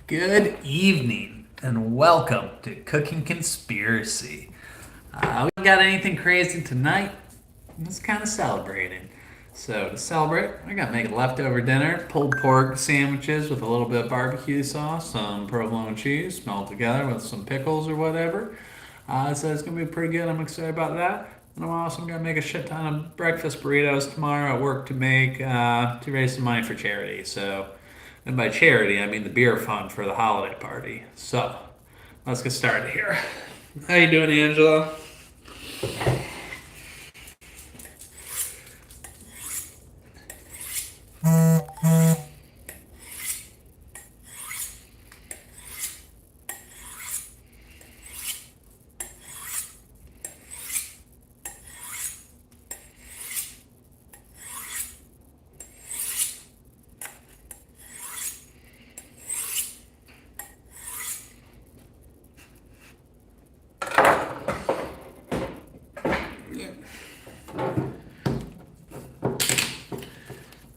Good evening and welcome to Cooking Conspiracy. We haven't got anything crazy tonight. I'm just kind of celebrating. So to celebrate, I got to make a leftover dinner, pulled pork sandwiches with a little bit of barbecue sauce, some provolone cheese, smelled together with some pickles or whatever. So it's gonna be pretty good. I'm excited about that. And I'm also gonna make a shit ton of breakfast burritos tomorrow at work to raise some money for charity. And by charity, I mean the beer fund for the holiday party. So, let's get started here. How you doing, Angela?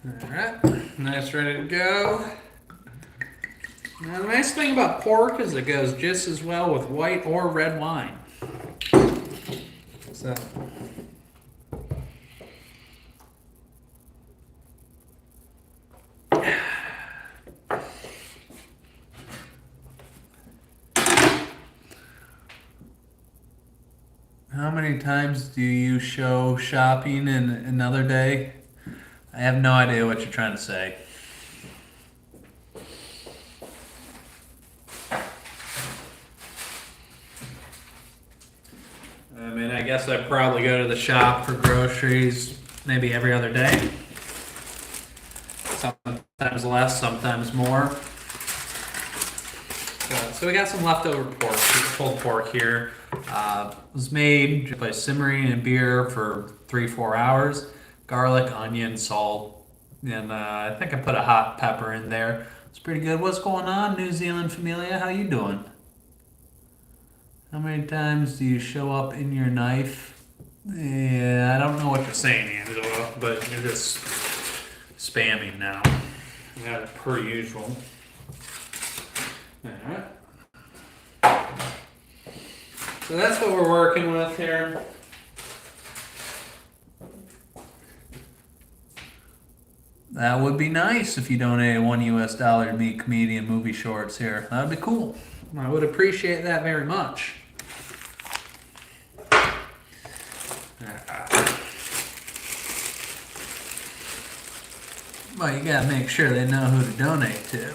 All right, nice, ready to go. Now, the nice thing about pork is it goes just as well with white or red wine. So, how many times do you show shopping in another day? I have no idea what you're trying to say. I mean, I guess I probably go to the shop for groceries maybe every other day. Sometimes less, sometimes more. So we got some leftover pork, pulled pork here. It was made by simmering in beer for 3-4 hours. Garlic, onion, salt, and I think I put a hot pepper in there. It's pretty good. What's going on, New Zealand familia? How you doing? How many times do you show up in your knife? Yeah, I don't know what you're saying, Angela, but you're just spamming now. Yeah, per usual. Alright. So that's what we're working with here. That would be nice if you donated $1 to me comedian movie shorts here. That would be cool. I would appreciate that very much. Well, you gotta make sure they know who to donate to.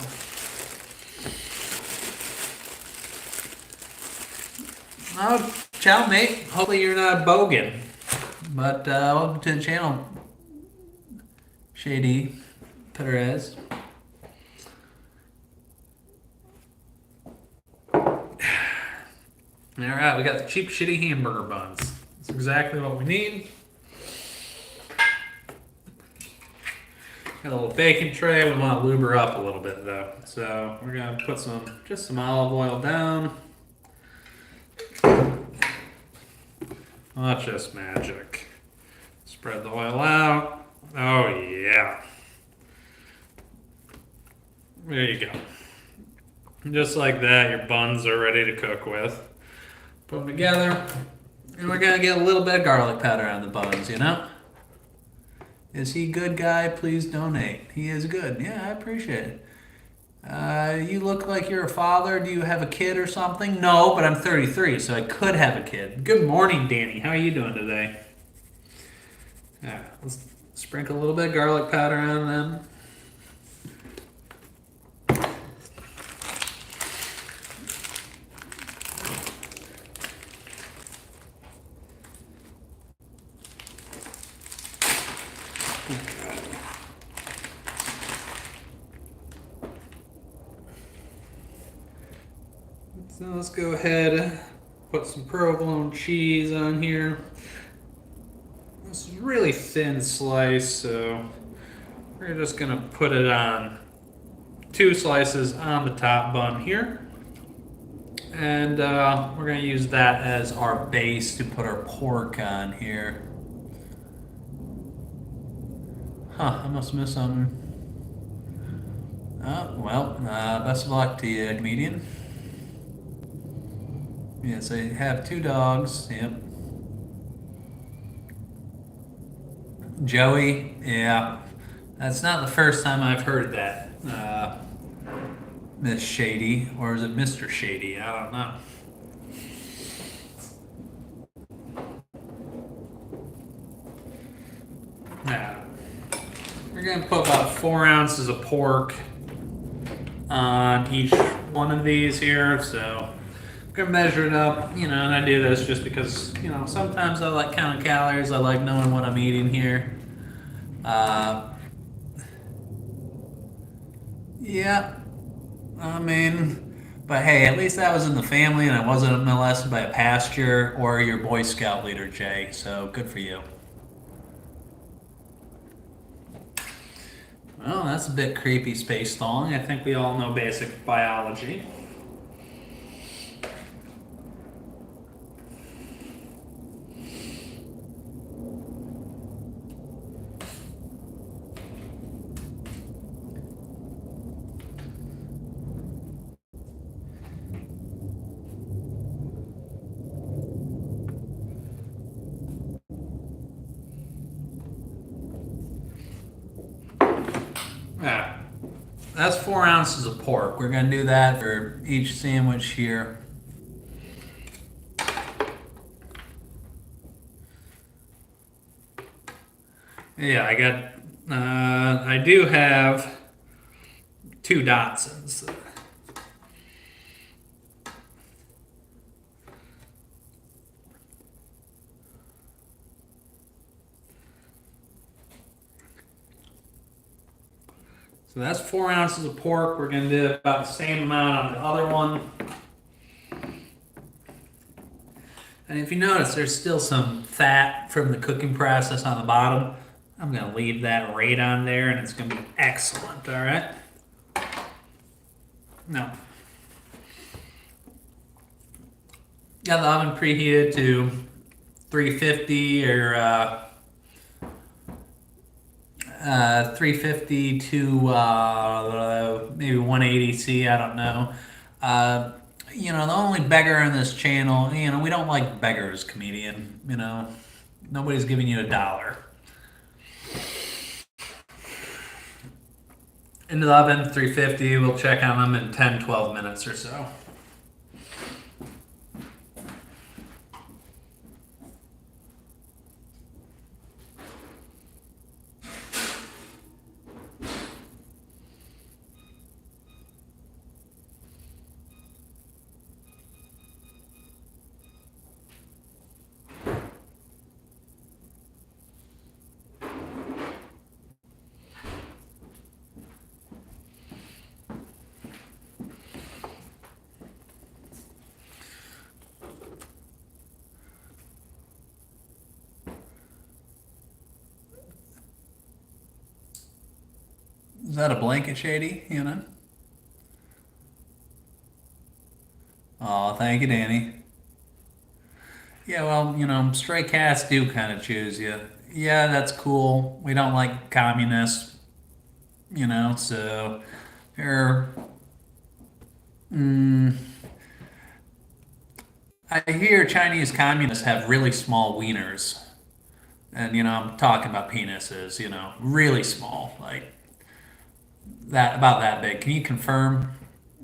Oh, ciao, mate. Hopefully you're not bogan. But welcome to the channel, Shady Perez. Alright, we got the cheap, shitty hamburger buns. That's exactly what we need. Got a little bacon tray. We want to lube her up a little bit though. So we're gonna put just some olive oil down. Not just magic. Spread the oil out. Oh yeah. There you go. Just like that, your buns are ready to cook with. Put them together, and we're gonna get a little bit of garlic powder on the buns, you know? Is he a good guy? Please donate. He is good. Yeah, I appreciate it. You look like you're a father. Do you have a kid or something? No, but I'm 33, so I could have a kid. Good morning, Danny. How are you doing today? Yeah, let's sprinkle a little bit of garlic powder on them. So let's go ahead and put some provolone cheese on here. This is really thin slice, so we're just gonna put it on 2 slices on the top bun here. And we're gonna use that as our base to put our pork on here. Huh, I must miss something. Oh, well, best of luck to you, comedian. Yes, I have two dogs. Yep. Joey, yeah. That's not the first time I've heard that. Miss Shady, or is it Mr. Shady? I don't know. Yeah. We're going to put about 4 ounces of pork on each one of these here. So I'm going to measure it up, and I do this just because, sometimes I like counting calories. I like knowing what I'm eating here. Uh, yeah, I mean, but hey, at least that was in the family and I wasn't molested by a pastor or your Boy Scout leader, Jay. So good for you. Well, that's a bit creepy, Space Stalling. I think we all know basic biology. Yeah, that's 4 ounces of pork. We're going to do that for each sandwich here. Yeah, I do have two Datsuns. So that's 4 ounces of pork. We're going to do about the same amount on the other one. And if you notice, there's still some fat from the cooking process on the bottom. I'm going to leave that right on there, and it's going to be excellent, all right? No. Got the oven preheated to 350 or 350 to maybe 180 C. I don't know. The only beggar on this channel, we don't like beggars, comedian. Nobody's giving you $1. Into the oven, 350. We'll check on them in 10, 12 minutes or so. Is that a blanket, Shady? Oh, thank you, Danny. Yeah, well, stray cats do kind of choose you. Yeah, that's cool. We don't like communists, so they're. Mm, I hear Chinese communists have really small wieners. And, I'm talking about penises, really small, like that, about that big. Can you confirm,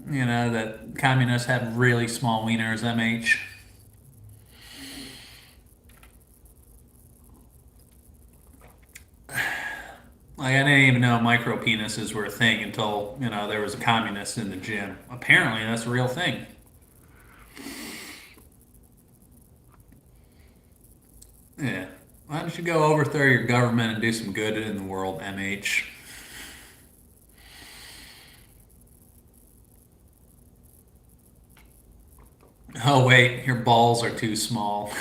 that communists have really small wieners, MH? Like, I didn't even know micro penises were a thing until, there was a communist in the gym. Apparently, that's a real thing. Yeah. Why don't you go overthrow your government and do some good in the world, MH? Oh, wait, your balls are too small.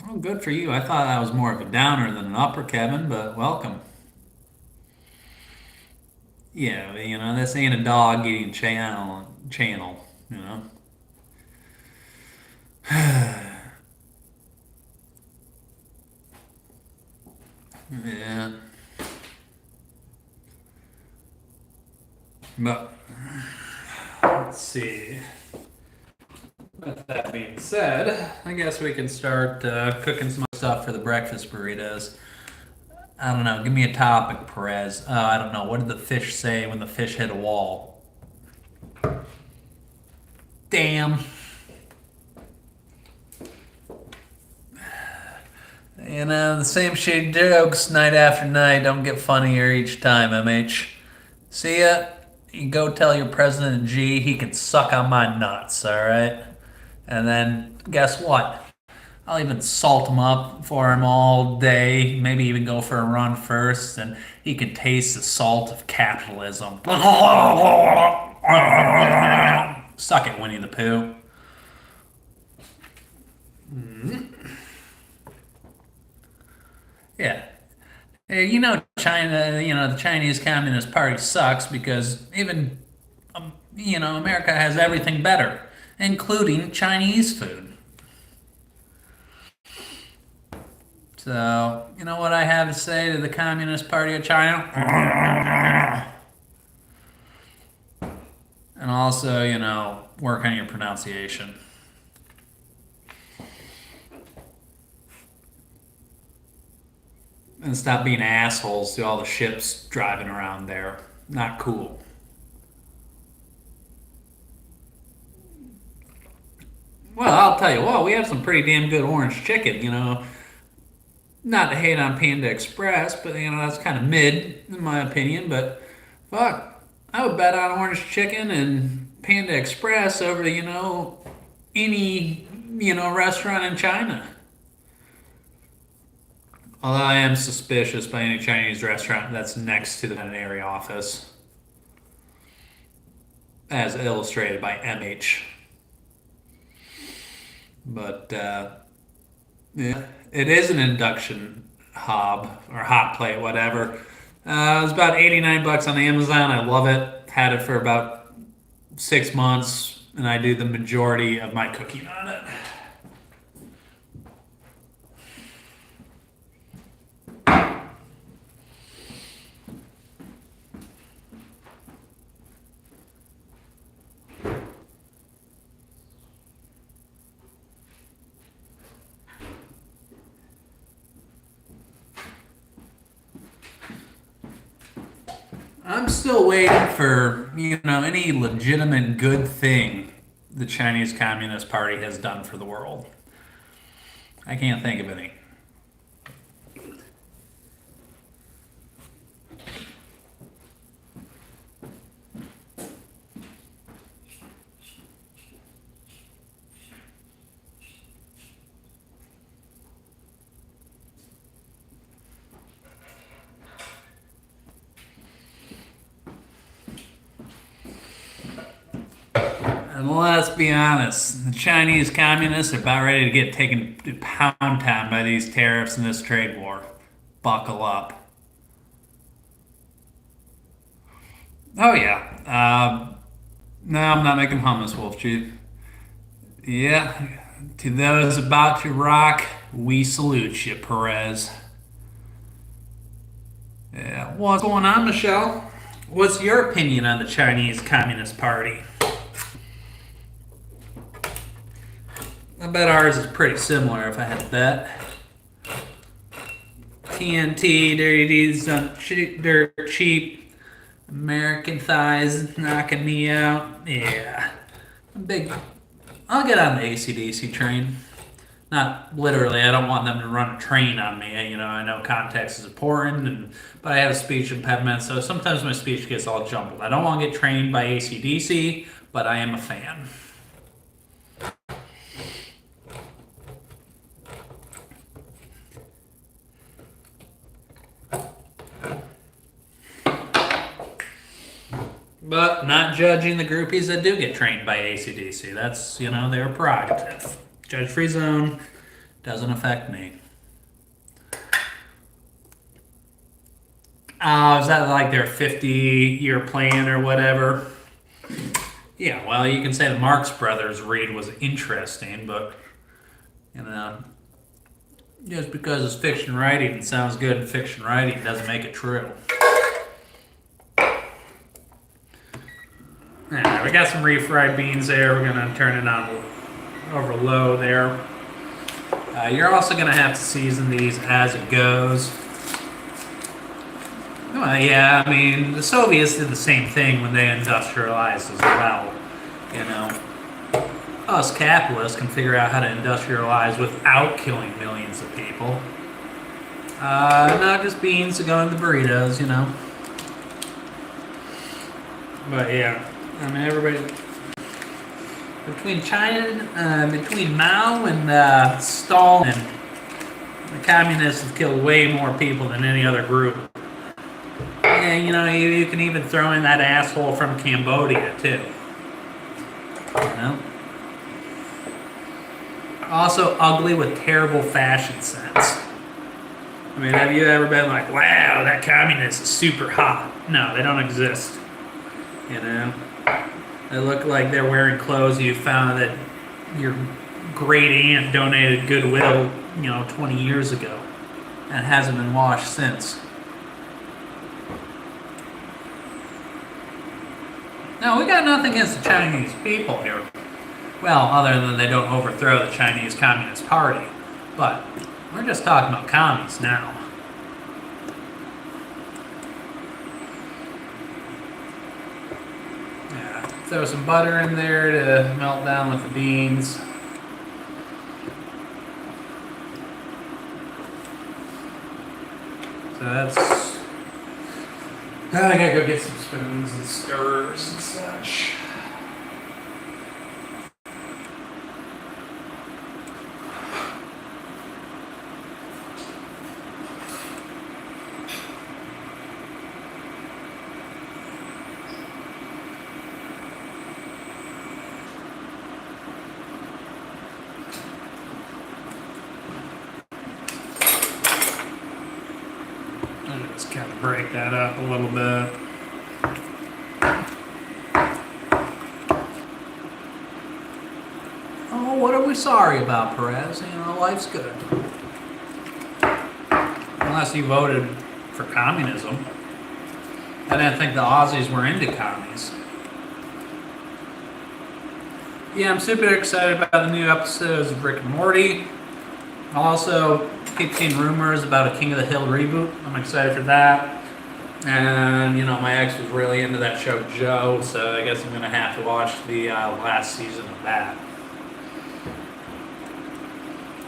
Well, good for you. I thought that was more of a downer than an upper, Kevin, but welcome. Yeah, this ain't a dog eating channel, you know. Yeah. But let's see. With that being said, I guess we can start cooking some stuff for the breakfast burritos. I don't know. Give me a topic, Perez. I don't know. What did the fish say when the fish hit a wall? Damn. You know, the same shit jokes night after night don't get funnier each time, MH. See ya. You go tell your president G he can suck on my nuts, alright? And then, guess what? I'll even salt him up for him all day, maybe even go for a run first, and he can taste the salt of capitalism. Suck it, Winnie the Pooh. Yeah. Hey, you know, China, the Chinese Communist Party sucks because even, America has everything better, including Chinese food. So, you know what I have to say to the Communist Party of China? And also, work on your pronunciation. And stop being assholes to all the ships driving around there. Not cool. Well, I'll tell you what, we have some pretty damn good orange chicken. Not to hate on Panda Express, but that's kind of mid in my opinion. But fuck, I would bet on orange chicken and Panda Express over any restaurant in China. Although I am suspicious by any Chinese restaurant that's next to the veterinary office, as illustrated by MH. But yeah, it is an induction hob or hot plate, whatever. It was about 89 bucks on Amazon. I love it. Had it for about 6 months, and I do the majority of my cooking on it. I'm still waiting for, any legitimate good thing the Chinese Communist Party has done for the world. I can't think of any. And let's be honest, the Chinese communists are about ready to get taken to pound town by these tariffs and this trade war. Buckle up. Oh, yeah. No, I'm not making hummus, Wolf Chief. Yeah, to those about to rock, we salute you, Perez. Yeah, what's going on, Michelle? What's your opinion on the Chinese Communist Party? I bet ours is pretty similar if I had to bet. TNT, dirty deeds, dirt cheap. American thighs knocking me out. Yeah. I'll get on the AC/DC train. Not literally, I don't want them to run a train on me. I know context is important, but I have a speech impediment, so sometimes my speech gets all jumbled. I don't want to get trained by AC/DC, but I am a fan. But not judging the groupies that do get trained by AC/DC. That's, their prerogative. Judge free zone doesn't affect me. Is that like their 50-year plan or whatever? Yeah, well, you can say the Marx Brothers read was interesting, but, just because it's fiction writing and sounds good in fiction writing doesn't make it true. Yeah, we got some refried beans there. We're gonna turn it on over low there. You're also gonna have to season these as it goes. Well, yeah, I mean, the Soviets did the same thing when they industrialized as well. You know, us capitalists can figure out how to industrialize without killing millions of people. Not just beans to go in the burritos, you know. But yeah, I mean, everybody between China, between Mao and Stalin, the communists have killed way more people than any other group. And you know, you can even throw in that asshole from Cambodia too. You know? Also ugly with terrible fashion sense. I mean, have you ever been like, wow, that communist is super hot? No, they don't exist. You know? They look like they're wearing clothes you found that your great aunt donated Goodwill, 20 years ago and hasn't been washed since. No, we got nothing against the Chinese people here. Well, other than they don't overthrow the Chinese Communist Party. But we're just talking about commies now. Yeah, throw some butter in there to melt down with the beans. So that's... I gotta go get some spoons and stirrers and such. Just kind of break that up a little bit. Oh, what are we sorry about, Perez? Life's good. Unless you voted for communism. I didn't think the Aussies were into commies. Yeah, I'm super excited about the new episodes of Rick and Morty. I'll also keep seeing rumors about a King of the Hill reboot. I'm excited for that. And, my ex was really into that show, Joe, so I guess I'm going to have to watch the last season of that.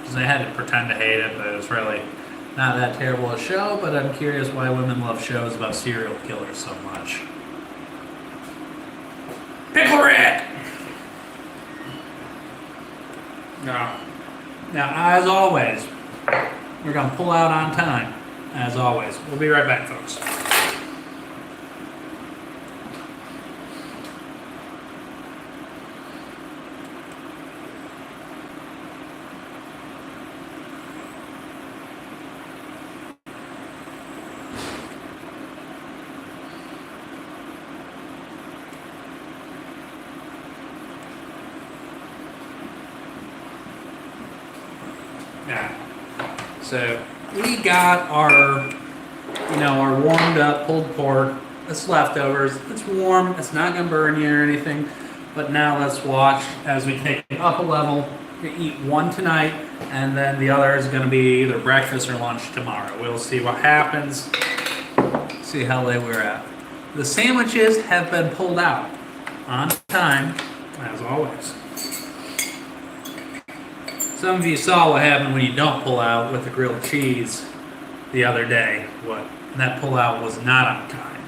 Because I had to pretend to hate it, but it was really not that terrible a show, but I'm curious why women love shows about serial killers so much. Pickle Rick! No. Now, as always, we're going to pull out on time, as always. We'll be right back, folks. Yeah. So we got our warmed up pulled pork. It's leftovers. It's warm. It's not gonna burn you or anything. But now let's watch as we take it up a level. We eat one tonight, and then the other is gonna be either breakfast or lunch tomorrow. We'll see what happens. See how late we're at. The sandwiches have been pulled out on time, as always. Some of you saw what happened when you don't pull out with the grilled cheese the other day. That pull out was not on time.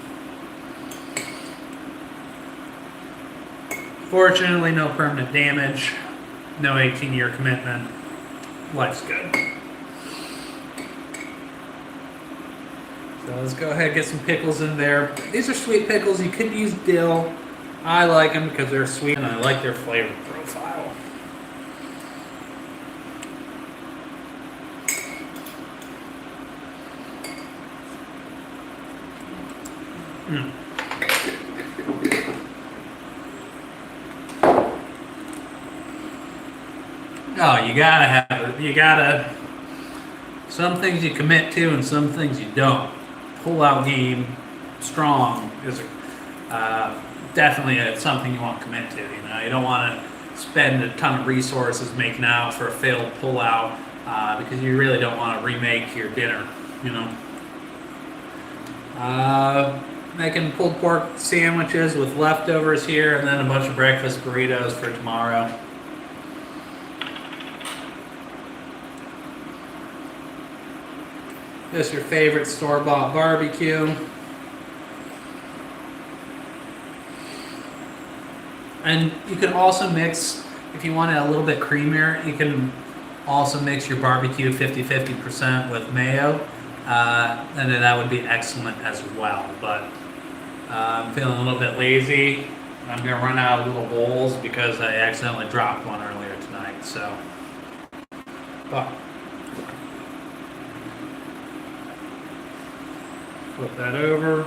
Fortunately, no permanent damage, no 18-year commitment. Life's good. So let's go ahead and get some pickles in there. These are sweet pickles. You could use dill. I like them because they're sweet and I like their flavor profile. Oh, you gotta have it. Some things you commit to and some things you don't. Pull-out game, strong, is definitely it's something you want to commit to. You don't want to spend a ton of resources making out for a failed pullout because you really don't want to remake your dinner. You know. Making pulled pork sandwiches with leftovers here, and then a bunch of breakfast burritos for tomorrow. Just your favorite store-bought barbecue. And you can also mix, if you want it a little bit creamier, you can also mix your barbecue 50-50% with mayo. And then that would be excellent as well. But I'm feeling a little bit lazy. I'm going to run out of little bowls because I accidentally dropped one earlier tonight. So, but flip that over.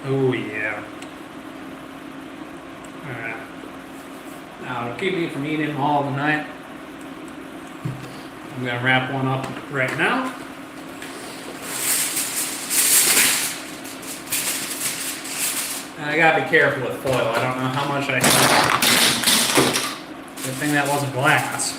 Oh yeah. Alright. Now to keep me from eating them all tonight, I'm going to wrap one up right now. And I gotta be careful with foil. I don't know how much I have. Good thing that wasn't glass.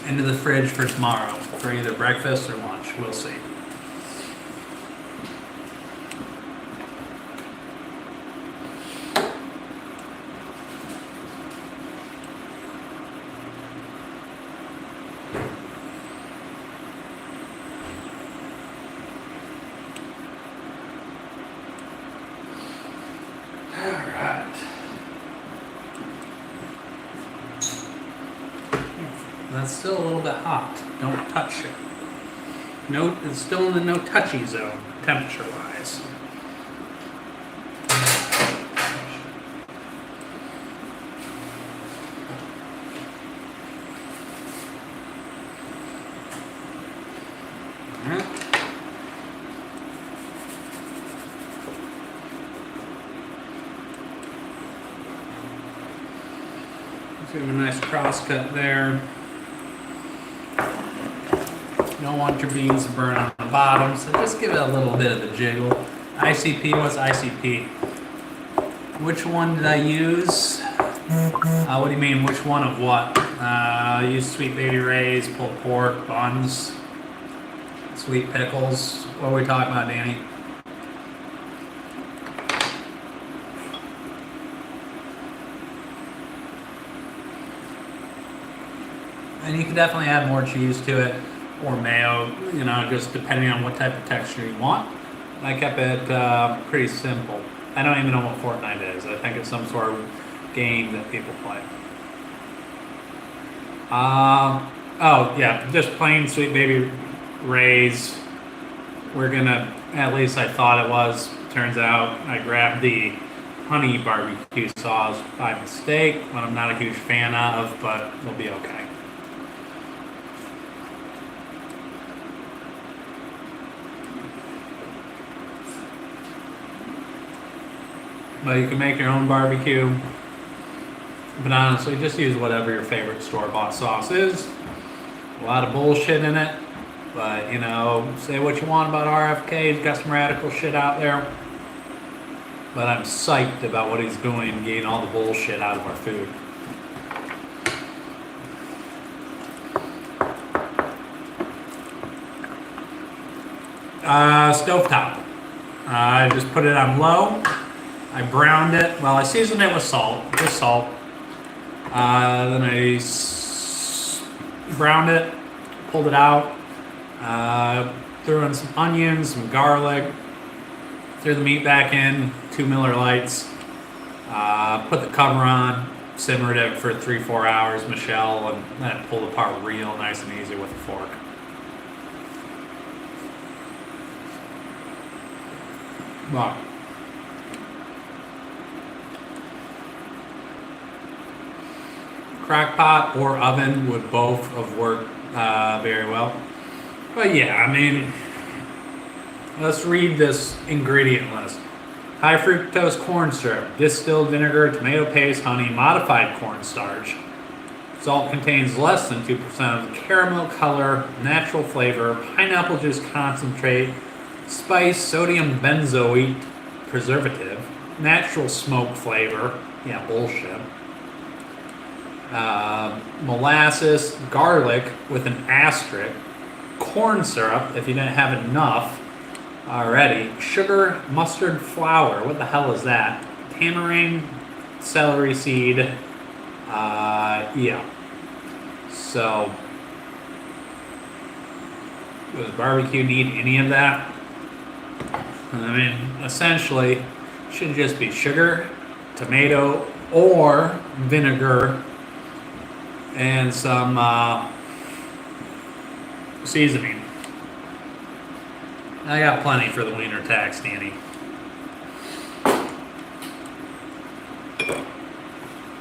Into the fridge for tomorrow for either breakfast or lunch. We'll see. That's still a little bit hot. Don't touch it. No, it's still in the no touchy zone, temperature wise. Give him a nice cross cut there. You don't want your beans to burn on the bottom, so just give it a little bit of a jiggle. ICP, what's ICP? Which one did I use? What do you mean, which one of what? I used Sweet Baby Ray's, pulled pork, buns, sweet pickles. What are we talking about, Danny? And you can definitely add more cheese to it or mayo, just depending on what type of texture you want. I kept it pretty simple. I don't even know what Fortnite is. I think it's some sort of game that people play. Oh yeah, just plain Sweet Baby Ray's. We're gonna, at least I thought it was. Turns out I grabbed the honey barbecue sauce by mistake, what I'm not a huge fan of, but it'll be okay. But you can make your own barbecue. But honestly, just use whatever your favorite store-bought sauce is. A lot of bullshit in it. But, say what you want about RFK. He's got some radical shit out there. But I'm psyched about what he's doing, getting all the bullshit out of our food. Stovetop. I just put it on low. I browned it. Well, I seasoned it with salt, just salt. Then I browned it, pulled it out, threw in some onions, some garlic, threw the meat back in, 2 Miller Lights, put the cover on, simmered it for 3-4 hours, Michelle, and then it pulled apart real nice and easy with a fork. Wow. Crock pot or oven would both have worked very well. But yeah, let's read this ingredient list. High fructose corn syrup, distilled vinegar, tomato paste, honey, modified cornstarch. Salt contains less than 2% of the caramel color, natural flavor, pineapple juice concentrate, spice, sodium benzoate, preservative, natural smoke flavor. Yeah, bullshit. Molasses, garlic with an asterisk, corn syrup if you didn't have enough already, sugar, mustard flour. What the hell is that? Tamarind, celery seed. Yeah. So, does barbecue need any of that? I mean, essentially, it should just be sugar, tomato, or vinegar, and some seasoning. I got plenty for the wiener tax, Danny.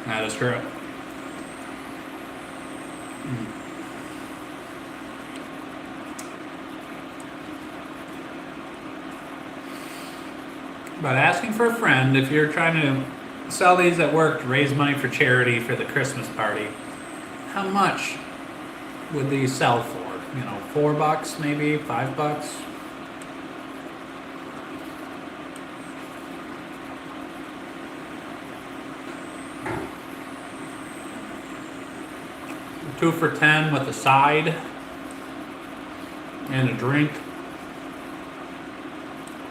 That is true. But asking for a friend, if you're trying to sell these at work to raise money for charity for the Christmas party, how much would these sell for? You know, $4 maybe, $5? Two for $10 with a side and a drink.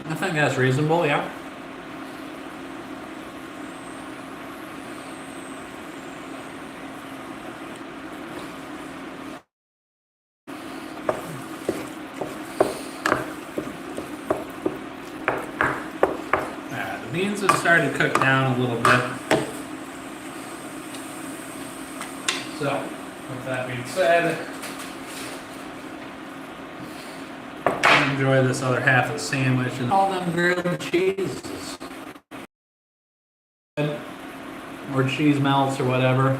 I think that's reasonable, yeah. The beans have started to cook down a little bit. So, with that being said, enjoy this other half of the sandwich and all them grilled cheeses or cheese melts or whatever.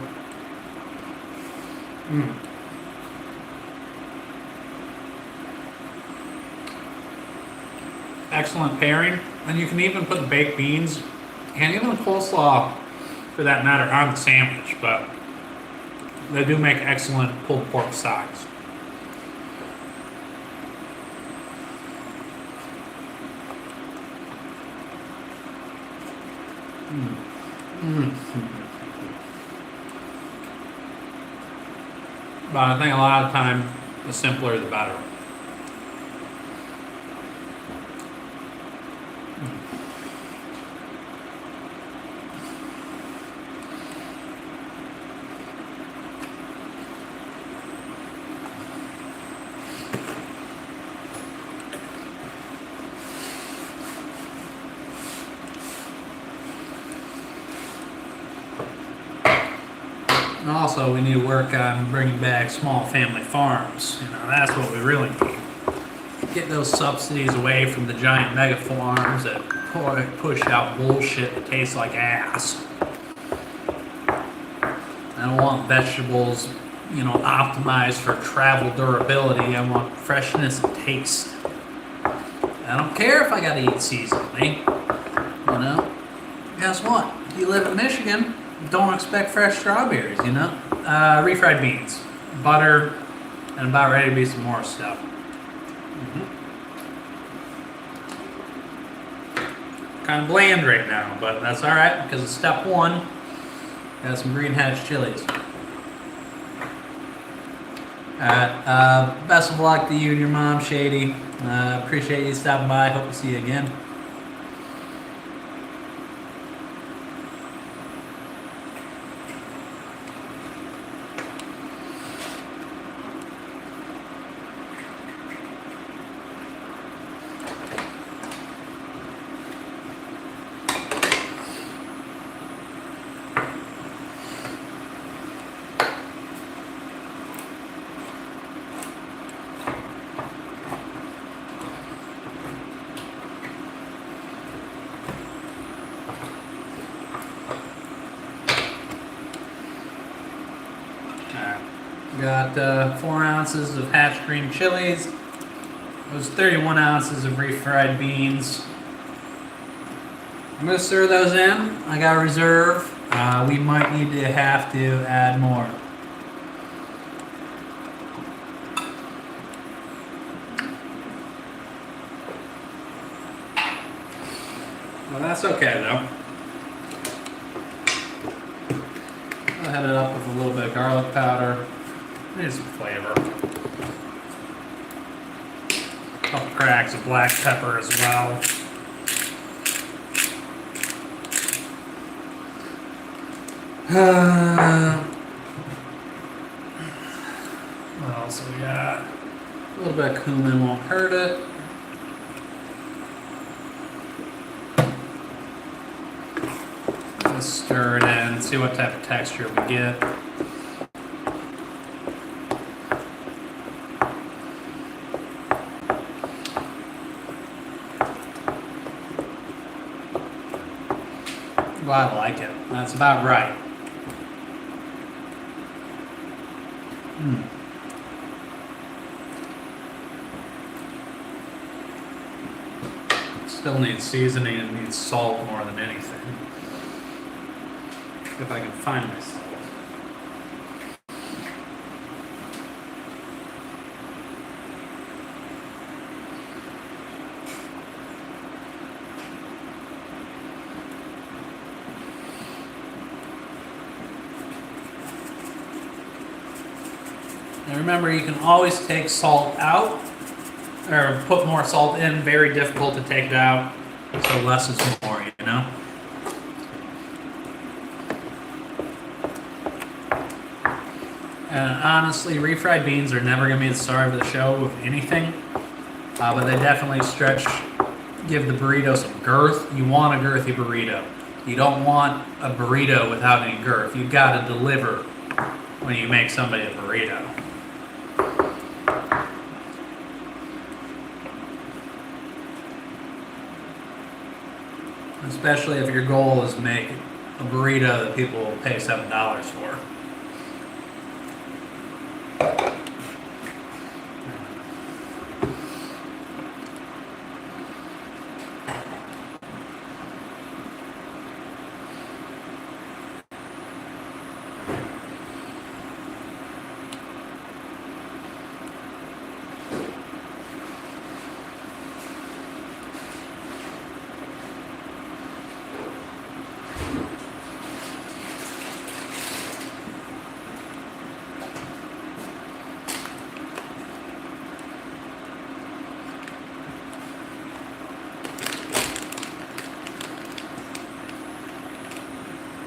Excellent pairing, and you can even put the baked beans and even the coleslaw for that matter on the sandwich, but they do make excellent pulled pork sides. But I think a lot of time, the simpler the better. And also, we need to work on bringing back small family farms. You know, that's what we really need. Get those subsidies away from the giant mega farms that push out bullshit that tastes like ass. I don't want vegetables, you know, optimized for travel durability. I want freshness and taste. I don't care if I gotta eat seasonally. You know? Guess what? If you live in Michigan, don't expect fresh strawberries, you know? Refried beans, butter, and about ready to be some more stuff. Kind of bland right now, but that's alright because it's step one. Got some green hatch chilies. Alright, best of luck to you and your mom, Shady. Appreciate you stopping by. Hope to see you again. Got 4 ounces of hatch green chilies. It was 31 ounces of refried beans. I'm gonna stir those in. I got a reserve. We might need to have to add more. Well, that's okay though. I'll head it up with a little bit of garlic powder. Need some flavor. A couple cracks of black pepper as well. What else we got? A little bit of cumin won't hurt it. Just stir it in, see what type of texture we get. Well, I like it. That's about right. Still needs seasoning and needs salt more than anything. If I can find my salt. Now remember, you can always take salt out, or put more salt in. Very difficult to take it out, so less is more, you know? And honestly, refried beans are never going to be the star of the show with anything, but they definitely give the burrito some girth. You want a girthy burrito. You don't want a burrito without any girth. You've got to deliver when you make somebody a burrito. Especially if your goal is to make a burrito that people will pay $7 for.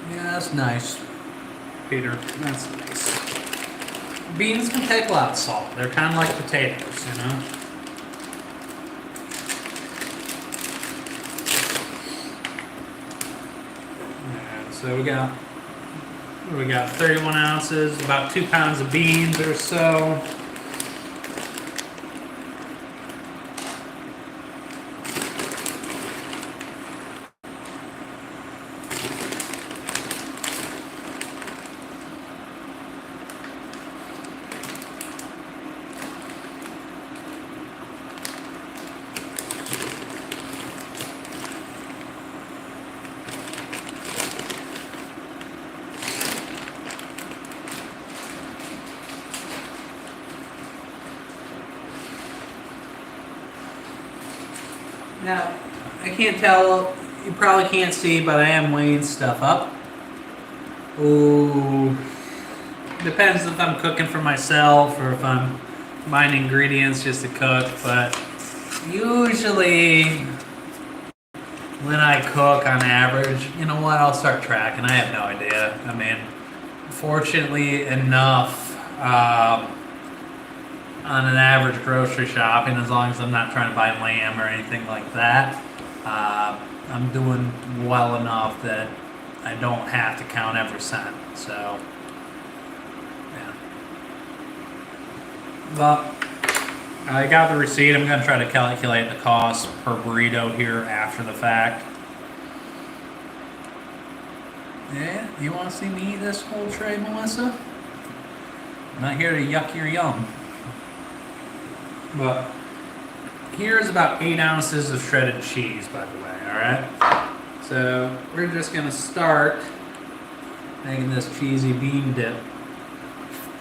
Yeah, that's nice, Peter. That's nice. Beans can take a lot of salt. They're kind of like potatoes, you know? Yeah, so we got 31 ounces, about 2 pounds of beans or so. Now, I can't tell, you probably can't see, but I am weighing stuff up. Ooh, depends if I'm cooking for myself or if I'm buying ingredients just to cook, but usually when I cook on average, you know what, I'll start tracking. I have no idea. I mean, fortunately enough, on an average grocery shopping, as long as I'm not trying to buy lamb or anything like that, I'm doing well enough that I don't have to count every cent. So, yeah. But I got the receipt. I'm going to try to calculate the cost per burrito here after the fact. Yeah, you want to see me eat this whole tray, Melissa? I'm not here to yuck your yum. But here's about 8 ounces of shredded cheese, by the way, alright? So we're just gonna start making this cheesy bean dip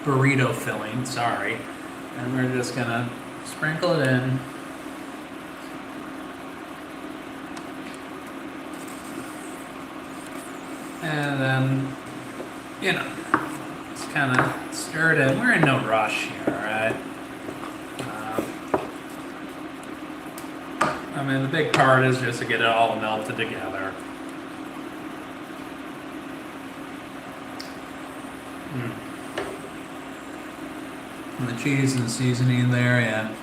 burrito filling, sorry. And we're just gonna sprinkle it in. And then, you know, just kind of stir it in. We're in no rush here, alright? I mean, the big part is just to get it all melted together. And the cheese and the seasoning there, yeah.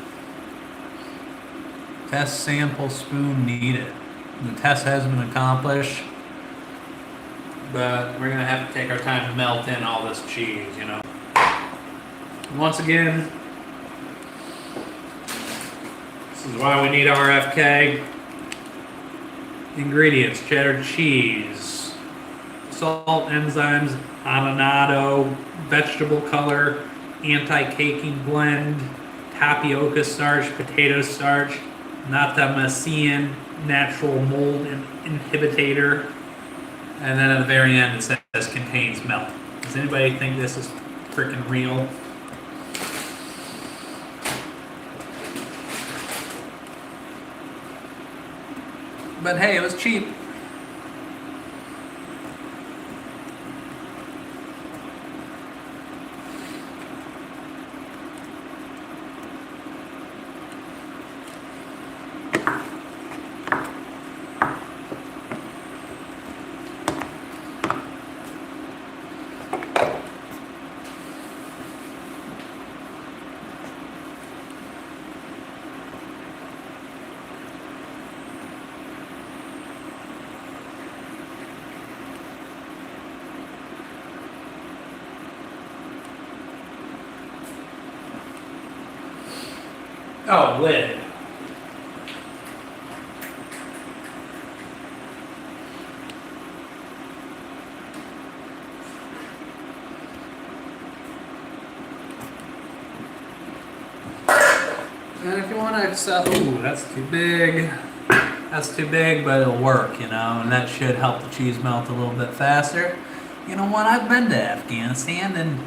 Test sample spoon needed. The test has been accomplished, but we're gonna have to take our time to melt in all this cheese, you know. Once again, this is why we need RFK. Ingredients: cheddar cheese, salt, enzymes, annatto, vegetable color, anti-caking blend, tapioca starch, potato starch, natamacin, natural mold inhibitor, and then at the very end it says contains milk. Does anybody think this is freaking real? But hey, it was cheap. Oh, lid. And if you want to accept, ooh, that's too big. That's too big, but it'll work, you know, and that should help the cheese melt a little bit faster. You know what? I've been to Afghanistan, and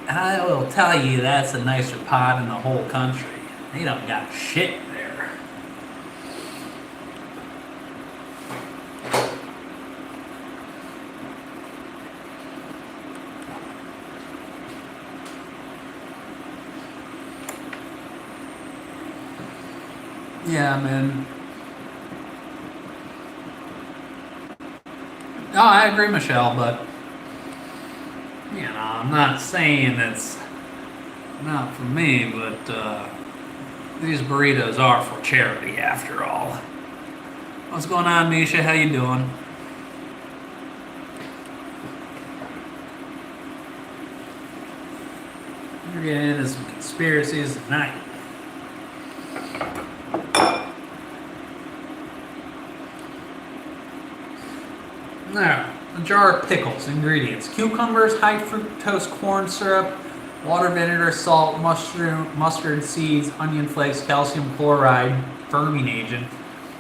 I will tell you that's a nicer pot in the whole country. They don't got shit there. Yeah, man. Oh, I agree, Michelle, but you know, I'm not saying it's not for me, but these burritos are for charity after all. What's going on, Misha? How you doing? We're getting into some conspiracies tonight. Now, a jar of pickles. Ingredients: cucumbers, high fructose corn syrup, water, vinegar, salt, mustard seeds, onion flakes, calcium chloride, firming agent,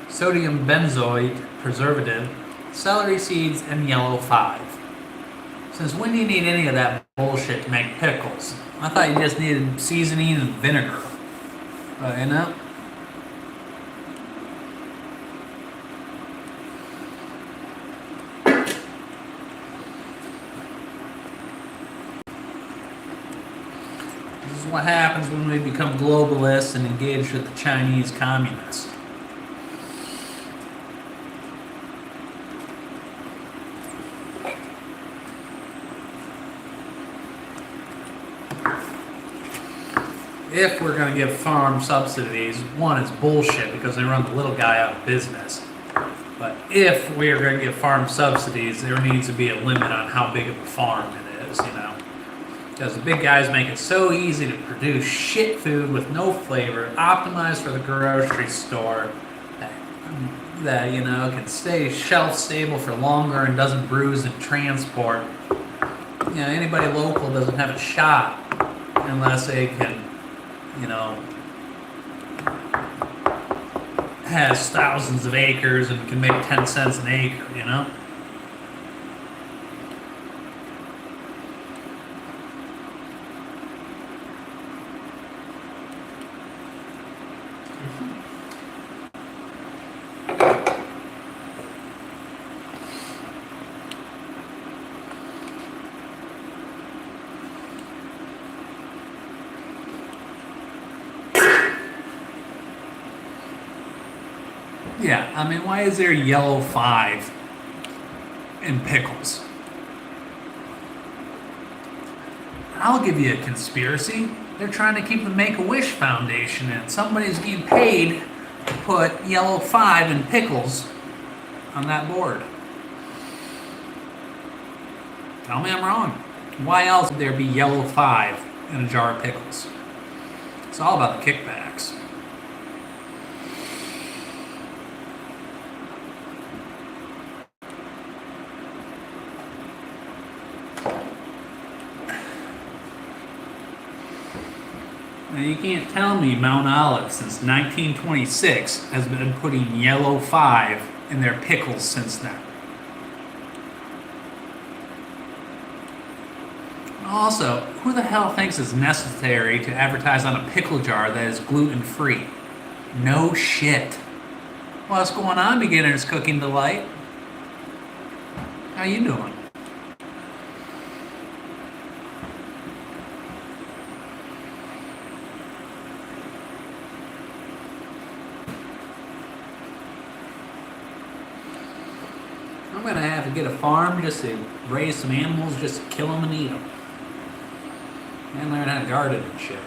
sodium benzoate, preservative, celery seeds, and yellow 5. Since when do you need any of that bullshit to make pickles? I thought you just needed seasoning and vinegar. But, you know? This is what happens when we become globalists and engage with the Chinese communists. If we're going to give farm subsidies, one, it's bullshit because they run the little guy out of business. But if we are going to give farm subsidies, there needs to be a limit on how big of a farm it is, you know. Because the big guys make it so easy to produce shit food with no flavor, optimized for the grocery store, that you know, can stay shelf stable for longer and doesn't bruise in transport. You know, anybody local doesn't have a shot unless they can, you know, has thousands of acres and can make 10 cents an acre, you know? Yeah, I mean, why is there yellow 5 in pickles? I'll give you a conspiracy. They're trying to keep the Make-A-Wish Foundation in. Somebody's getting paid to put yellow 5 in pickles on that board. Tell me I'm wrong. Why else would there be yellow 5 in a jar of pickles? It's all about the kickbacks. Now you can't tell me Mount Olive since 1926 has been putting yellow 5 in their pickles since then. Also, who the hell thinks it's necessary to advertise on a pickle jar that is gluten-free? No shit. What's going on, Beginner's Cooking Delight? How you doing? I'm gonna have to get a farm just to raise some animals, just to kill them and eat them. And learn how to garden and shit.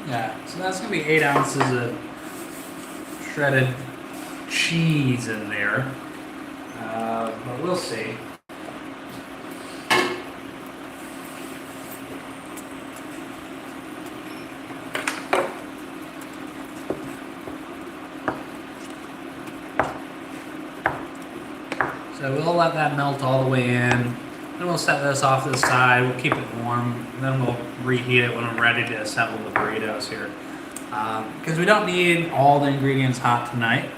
Yeah, so that's gonna be 8 ounces of shredded cheese in there, but we'll see. So we'll let that melt all the way in. Then we'll set this off to the side. We'll keep it warm. Then we'll reheat it when I'm ready to assemble the burritos here. Because we don't need all the ingredients hot tonight.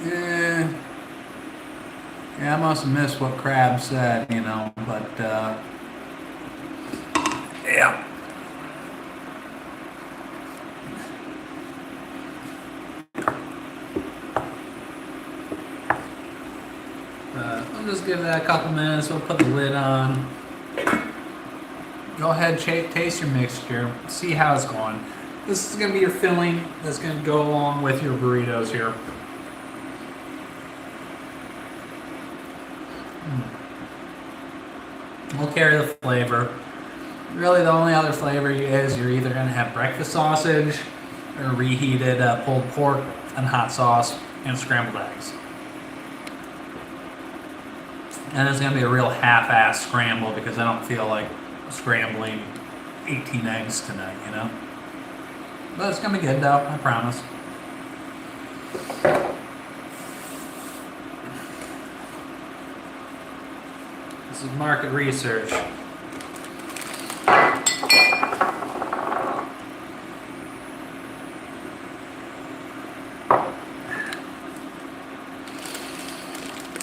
Yeah, I must have missed what Crab said, you know, but yeah. We'll just give that a couple minutes. We'll put the lid on. Go ahead, taste your mixture. See how it's going. This is going to be your filling that's going to go along with your burritos here. We'll carry the flavor. Really, the only other flavor is you're either going to have breakfast sausage or reheated pulled pork and hot sauce and scrambled eggs. And it's going to be a real half-ass scramble because I don't feel like scrambling 18 eggs tonight, you know? But it's going to be good, though, I promise. This is market research.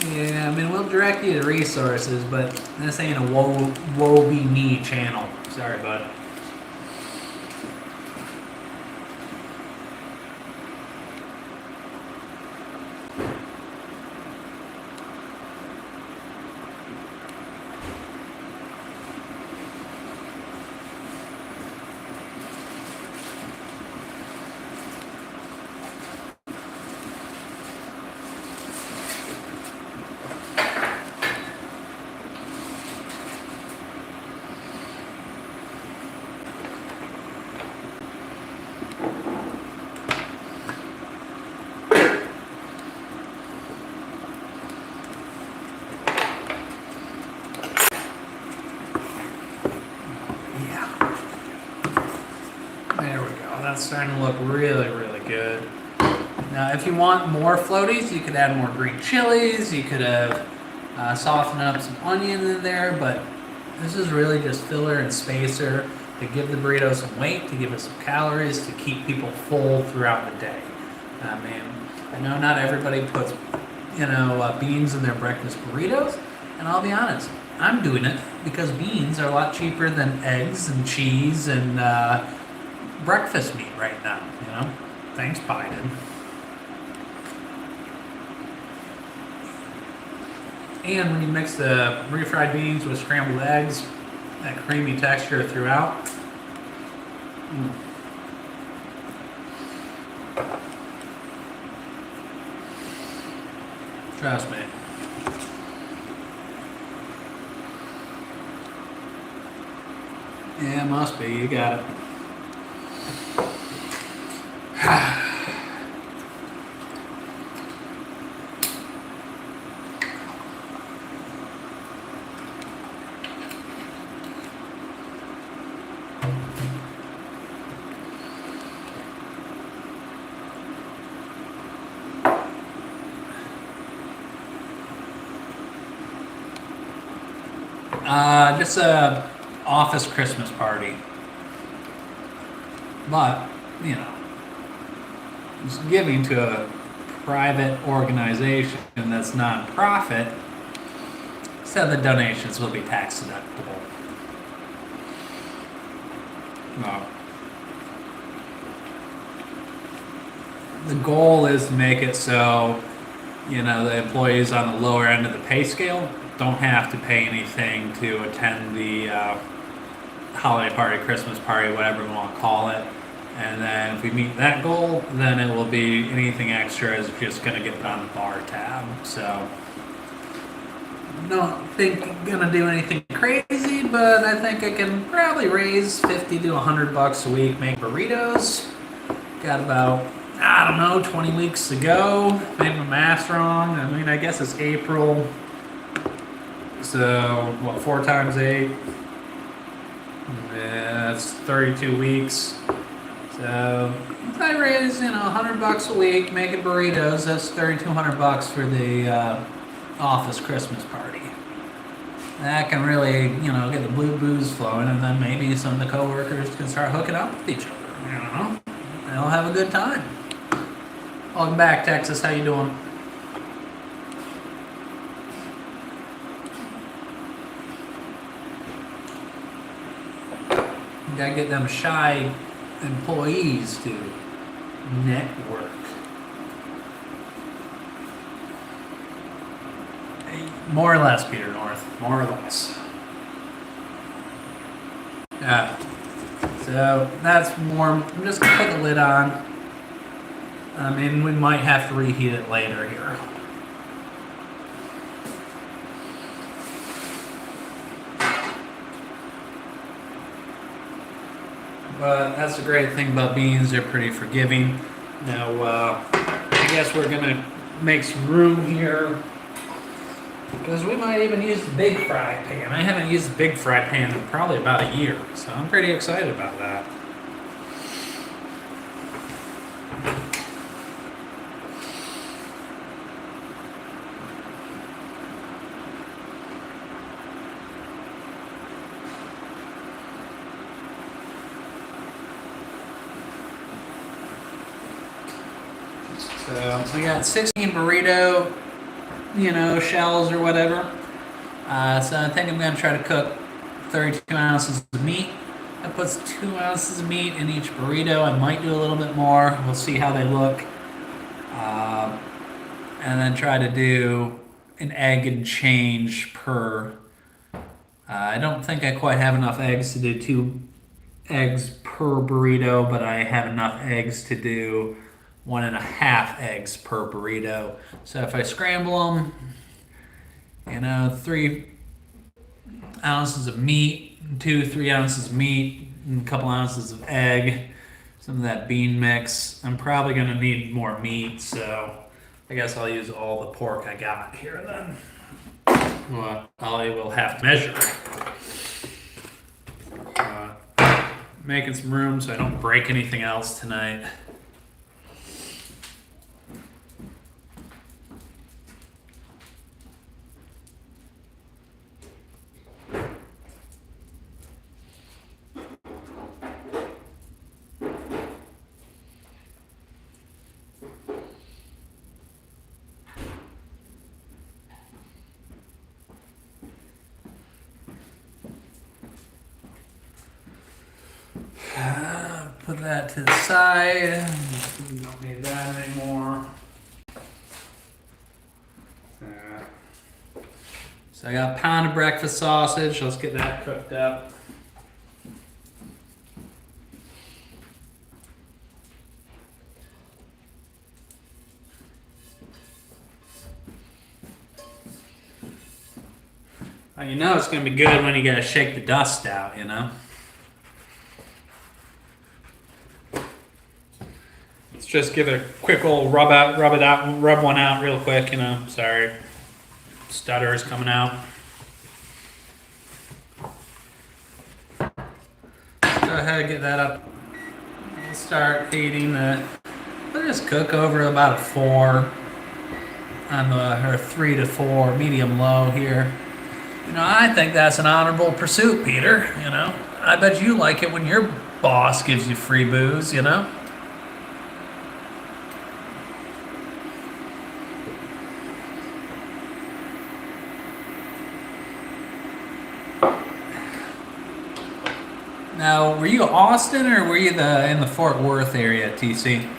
Yeah, I mean, we'll direct you to resources, but this ain't a woe be me channel. Sorry, bud. that's starting to look really, really good. Now, if you want more floaties, you could add more green chilies. You could have softened up some onion in there, but this is really just filler and spacer to give the burrito some weight, to give it some calories, to keep people full throughout the day. I mean, I know not everybody puts, beans in their breakfast burritos, and I'll be honest, I'm doing it because beans are a lot cheaper than eggs and cheese and breakfast meat right now. Thanks, Biden. And when you mix the refried beans with scrambled eggs, that creamy texture throughout. Trust me. Yeah, it must be. You got it. Just a office Christmas party. But, just giving to a private organization that's nonprofit, so the donations will be tax deductible. Well, the goal is to make it so, the employees on the lower end of the pay scale don't have to pay anything to attend the holiday party, Christmas party, whatever we want to call it. And then if we meet that goal, then it will be anything extra is just going to get put on the bar tab. So, don't think I'm going to do anything crazy, but I think I can probably raise $50 to $100 a week, make burritos. Got about, 20 weeks to go. Maybe my math's wrong. I mean, I guess it's April. So, 4 times 8? Yeah, that's 32 weeks. So, if I raise, $100 a week making burritos, that's $3,200 for the office Christmas party. That can really, get the blue booze flowing, and then maybe some of the coworkers can start hooking up with each other. They'll have a good time. Welcome back, Texas. How you doing? You gotta get them shy employees to network. More or less, Peter North. More or less. Yeah. So that's warm. I'm just gonna put the lid on. I mean, we might have to reheat it later here. But that's the great thing about beans, they're pretty forgiving. Now, I guess we're gonna make some room here because we might even use the big fry pan. I haven't used the big fry pan in probably about a year, so I'm pretty excited about that. So we got 16 burrito, shells or whatever. So I think I'm going to try to cook 32 ounces of meat. That puts 2 ounces of meat in each burrito. I might do a little bit more. We'll see how they look. And then try to do an egg and change per. I don't think I quite have enough eggs to do 2 eggs per burrito, but I have enough eggs to do 1.5 eggs per burrito. So if I scramble them, 3 ounces of meat, 3 ounces of meat, and a couple ounces of egg, some of that bean mix. I'm probably going to need more meat, so I guess I'll use all the pork I got here then. Well, I will have to measure. Making some room so I don't break anything else tonight. Put that to the side. Don't need that anymore. So I got a pound of breakfast sausage. Let's get that cooked up. Well, you know it's going to be good when you got to shake the dust out, you know? Let's just give it a quick old rub one out real quick, you know? Sorry. Stutter is coming out. Go ahead and get that up. We'll start heating the. We'll just cook over about a 4 on the, or 3 to 4, medium low here. You know, I think that's an honorable pursuit, Peter. You know, I bet you like it when your boss gives you free booze, you know? Now, were you Austin or were you in the Fort Worth area, TC?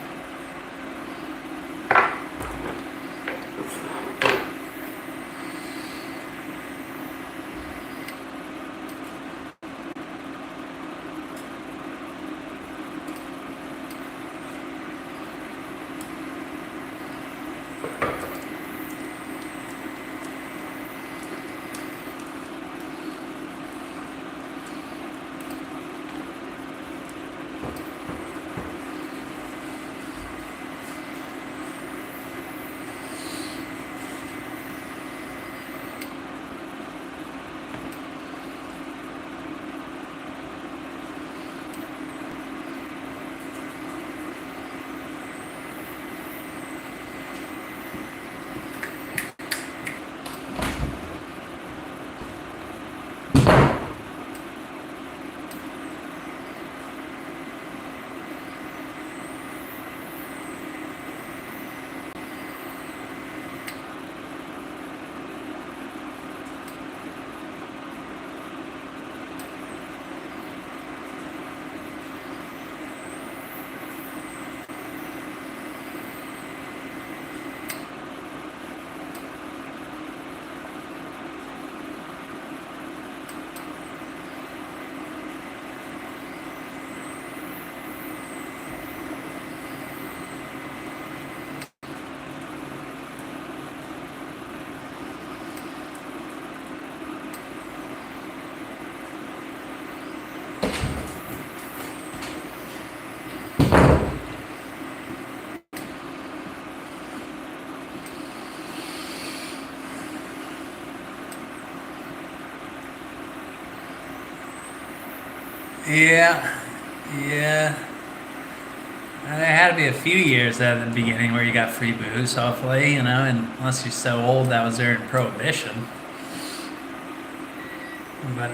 Yeah. There had to be a few years at the beginning where you got free booze, hopefully, you know, and unless you're so old that was there in Prohibition. But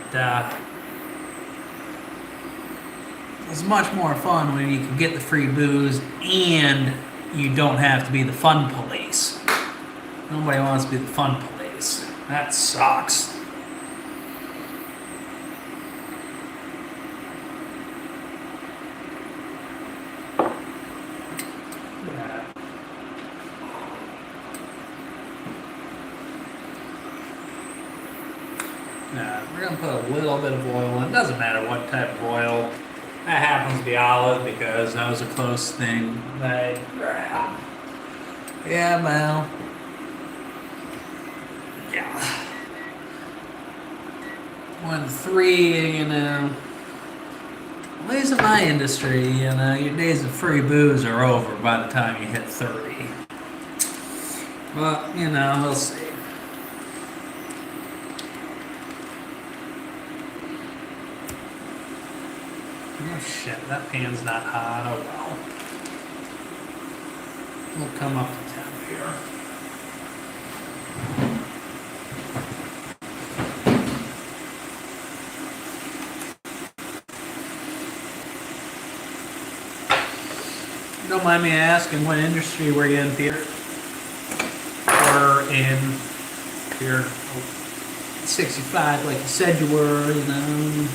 it's much more fun when you can get the free booze and you don't have to be the fun police. Nobody wants to be the fun police. That sucks. We're going to put a little bit of oil in. It doesn't matter what type of oil. That happens to be olive because that was a close thing that I grabbed. Yeah, well. Yeah. 1-3, you know. At least in my industry, you know, your days of free booze are over by the time you hit 30. Well, you know, we'll see. shit, that pan's not hot. Oh well. We'll come up to temp here. Don't mind me asking, what industry were you in, Peter? Or in here, 65, like you said you were, you know,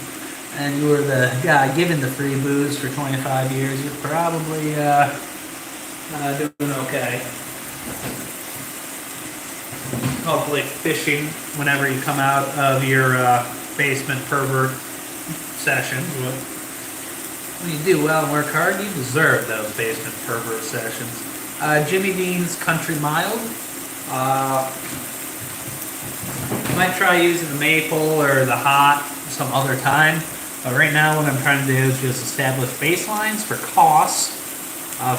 and you were the guy giving the free booze for 25 years. You're probably doing okay. Hopefully fishing whenever you come out of your basement pervert sessions. When you do well and work hard, you deserve those basement pervert sessions. Jimmy Dean's Country Mild. Might try using the maple or the hot some other time. But right now what I'm trying to do is just establish baselines for costs,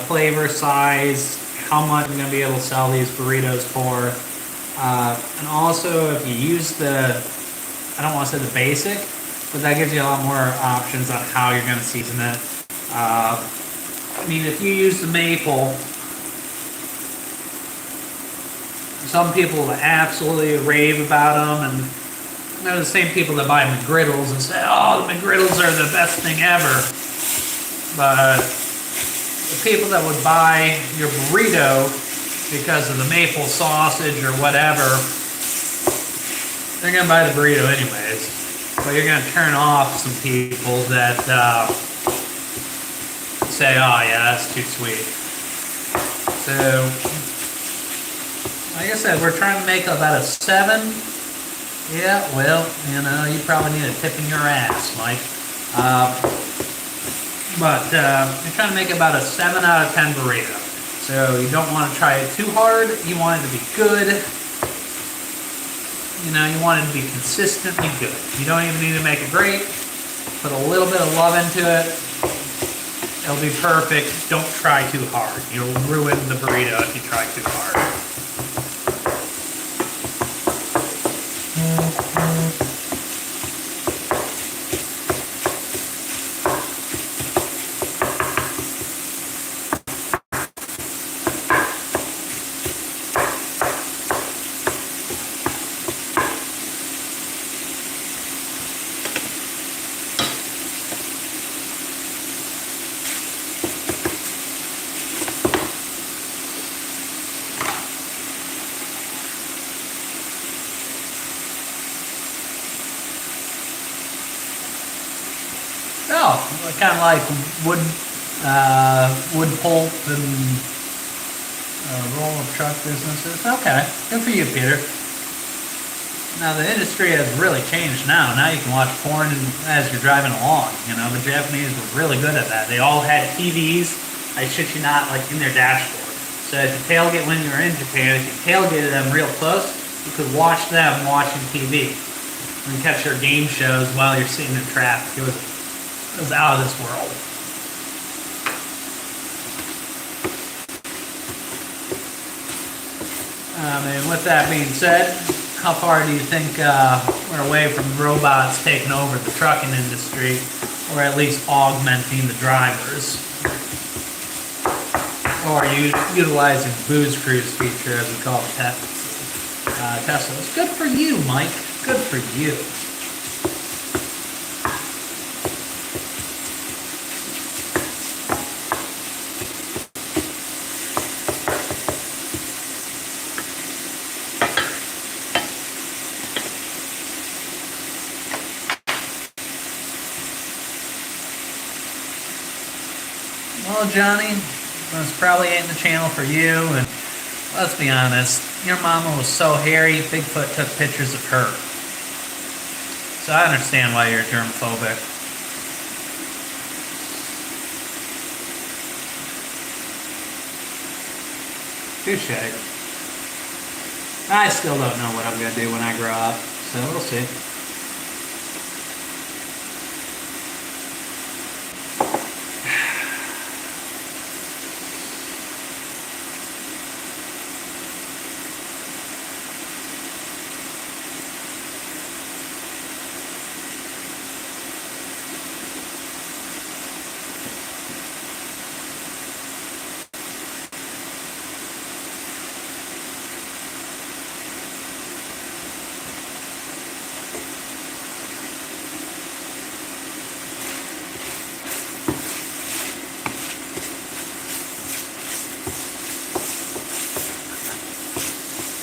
flavor, size, how much I'm going to be able to sell these burritos for. And also if you use the, I don't want to say the basic, but that gives you a lot more options on how you're going to season it. I mean, if you use the maple, some people absolutely rave about them, and they're the same people that buy McGriddles and say, oh, the McGriddles are the best thing ever. But the people that would buy your burrito because of the maple sausage or whatever, they're going to buy the burrito anyways. But you're going to turn off some people that say, oh yeah, that's too sweet. So, like I said, we're trying to make about a 7. Yeah, well, you know, you probably need a tip in your ass, Mike. But you're trying to make about a 7 out of 10 burrito. So you don't want to try it too hard. You want it to be good. You know, you want it to be consistently good. You don't even need to make it great. Put a little bit of love into it. It'll be perfect. Don't try too hard. You'll ruin the burrito if you try too hard. Oh, kind of like wood pulp and roll-up truck businesses. Okay, good for you, Peter. Now the industry has really changed now. Now you can watch porn as you're driving along. You know, the Japanese were really good at that. They all had TVs, I shit you not, like in their dashboard. So if you tailgate when you were in Japan, if you tailgated them real close, you could watch them watching TV. You can catch their game shows while you're sitting in traffic. It was out of this world. And with that being said, how far do you think we're away from robots taking over the trucking industry, or at least augmenting the drivers? Or utilizing Booze Cruise feature, as we call it, Teslas. Good for you, Mike. Good for you. Well, Johnny, this probably ain't the channel for you, and let's be honest, your mama was so hairy, Bigfoot took pictures of her. So I understand why you're germphobic. Touche. I still don't know what I'm going to do when I grow up, so we'll see.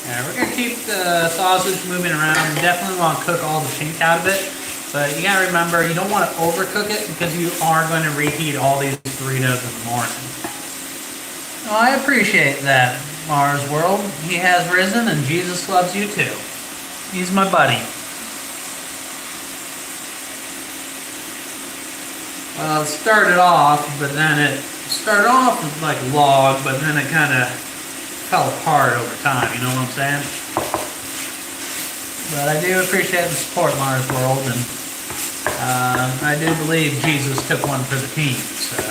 Yeah, we're going to keep the sausage moving around. You definitely want to cook all the pink out of it. But you got to remember, you don't want to overcook it because you are going to reheat all these burritos in the morning. Well, I appreciate that, Mars World. He has risen and Jesus loves you too. He's my buddy. Well, it started off, but then it started off like log, but then it kind of fell apart over time, you know what I'm saying? But I do appreciate the support, Mars World, and I do believe Jesus took one for the team, so.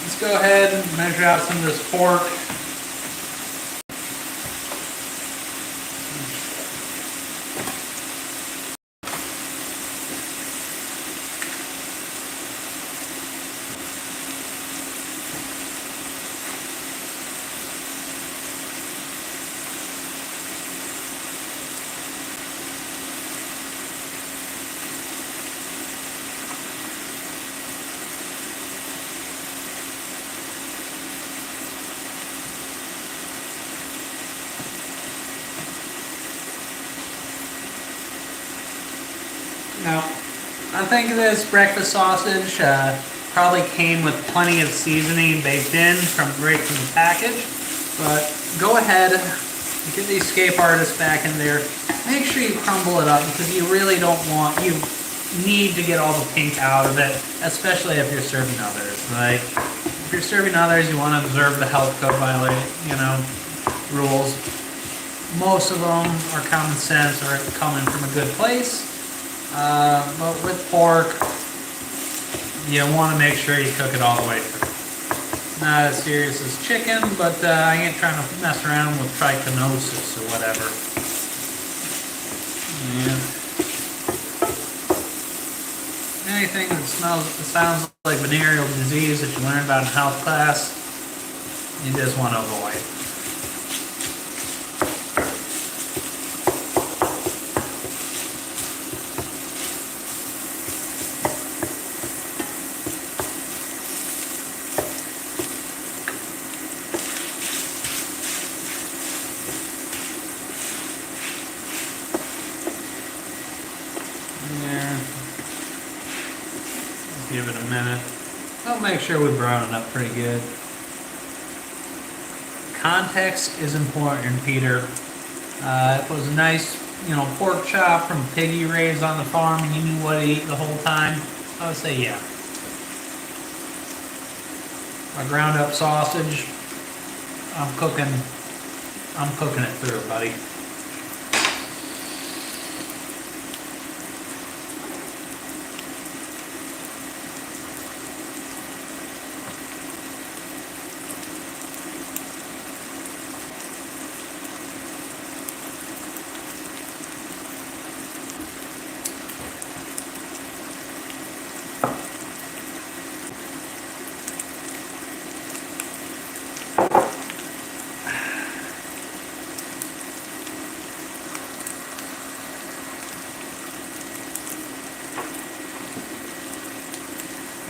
Let's go ahead and measure out some of this pork. Now, I think this breakfast sausage probably came with plenty of seasoning baked in right from the package. But go ahead, get the escape artist back in there. Make sure you crumble it up because you really don't want, you need to get all the pink out of it, especially if you're serving others. Like, if you're serving others, you want to observe the health code rules. Most of them are common sense or coming from a good place. But with pork, you want to make sure you cook it all the way through. Not as serious as chicken, but I ain't trying to mess around with trichinosis or whatever. Yeah. Anything that sounds like venereal disease that you learned about in health class, you just want to avoid. Give it a minute. I'll make sure we brown it up pretty good. Context is important, Peter. If it was a nice, pork chop from a pig you raised on the farm and you knew what to eat the whole time, I would say yeah. My ground up sausage, I'm cooking it through, buddy.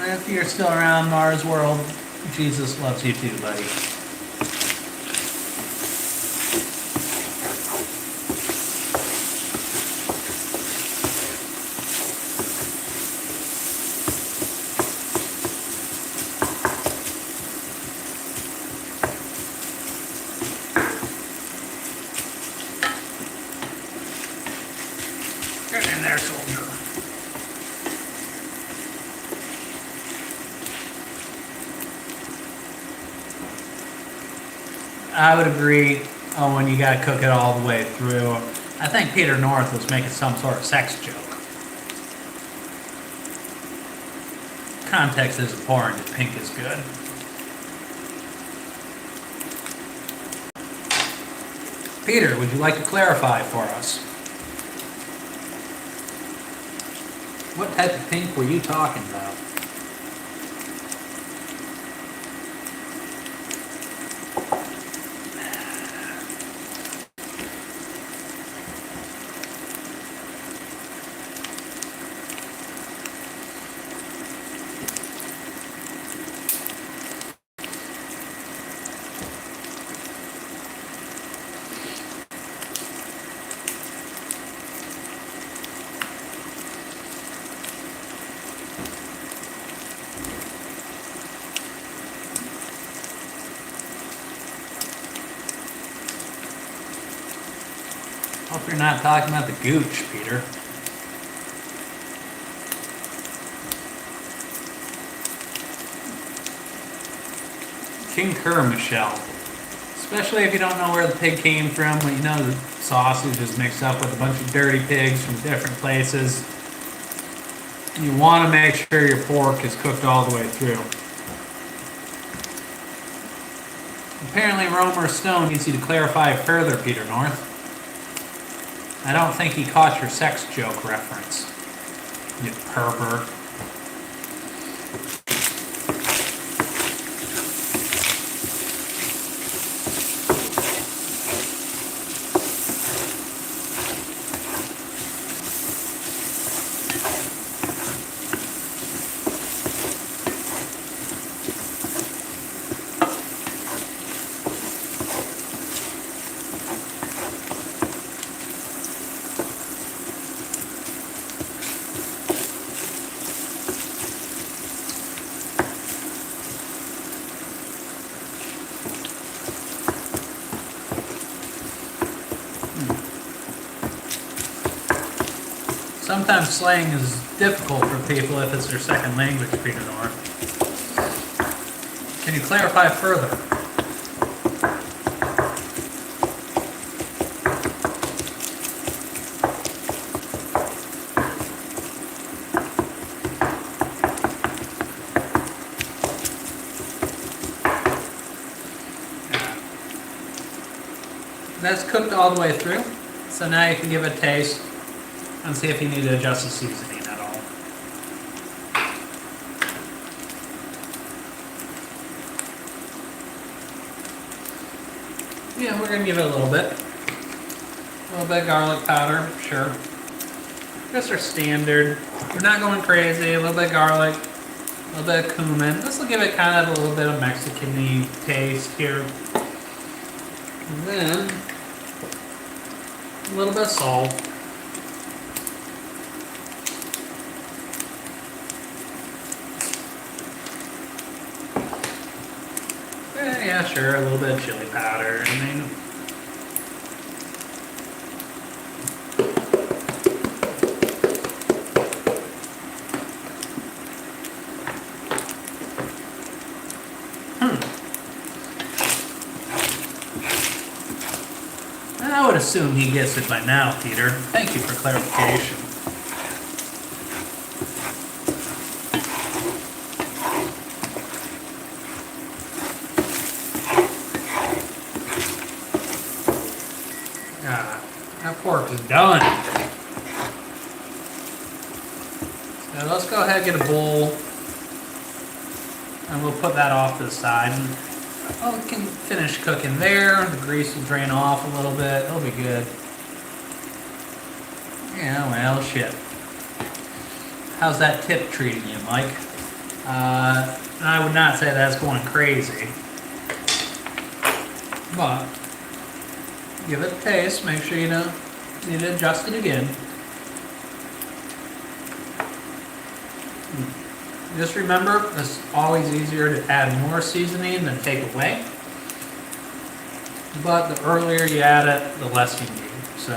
If you're still around, Mars World, Jesus loves you too, buddy. Get in there, soldier. I would agree when you gotta cook it all the way through. I think Peter North was making some sort of sex joke. Context is important if pink is good. Peter, would you like to clarify for us? What type of pink were you talking about? Hope you're not talking about the gooch, Peter. Concur, Michelle. Especially if you don't know where the pig came from, but you know the sausage is mixed up with a bunch of dirty pigs from different places. You want to make sure your pork is cooked all the way through. Apparently Romer Stone needs you to clarify further, Peter North. I don't think he caught your sex joke reference, you pervert. Sometimes slang is difficult for people if it's their second language, Peter North. Can you clarify further? That's cooked all the way through, so now you can give it a taste and see if you need to adjust the seasoning at all. Yeah, we're gonna give it a little bit. A little bit of garlic powder, sure. Just our standard. We're not going crazy. A little bit of garlic, a little bit of cumin. This will give it kind of a little bit of Mexican-y taste here. And then a little bit of salt. Yeah, sure, a little bit of chili powder. I mean, I would assume he gets it by now, Peter. Thank you for clarification. That pork is done. So let's go ahead and get a bowl, and we'll put that off to the side. And we can finish cooking there. The grease will drain off a little bit. It'll be good. Yeah, well, shit. How's that tip treating you, Mike? I would not say that's going crazy, but give it a taste. Make sure you don't need to adjust it again. Just remember, it's always easier to add more seasoning than take away. But the earlier you add it, the less you need. So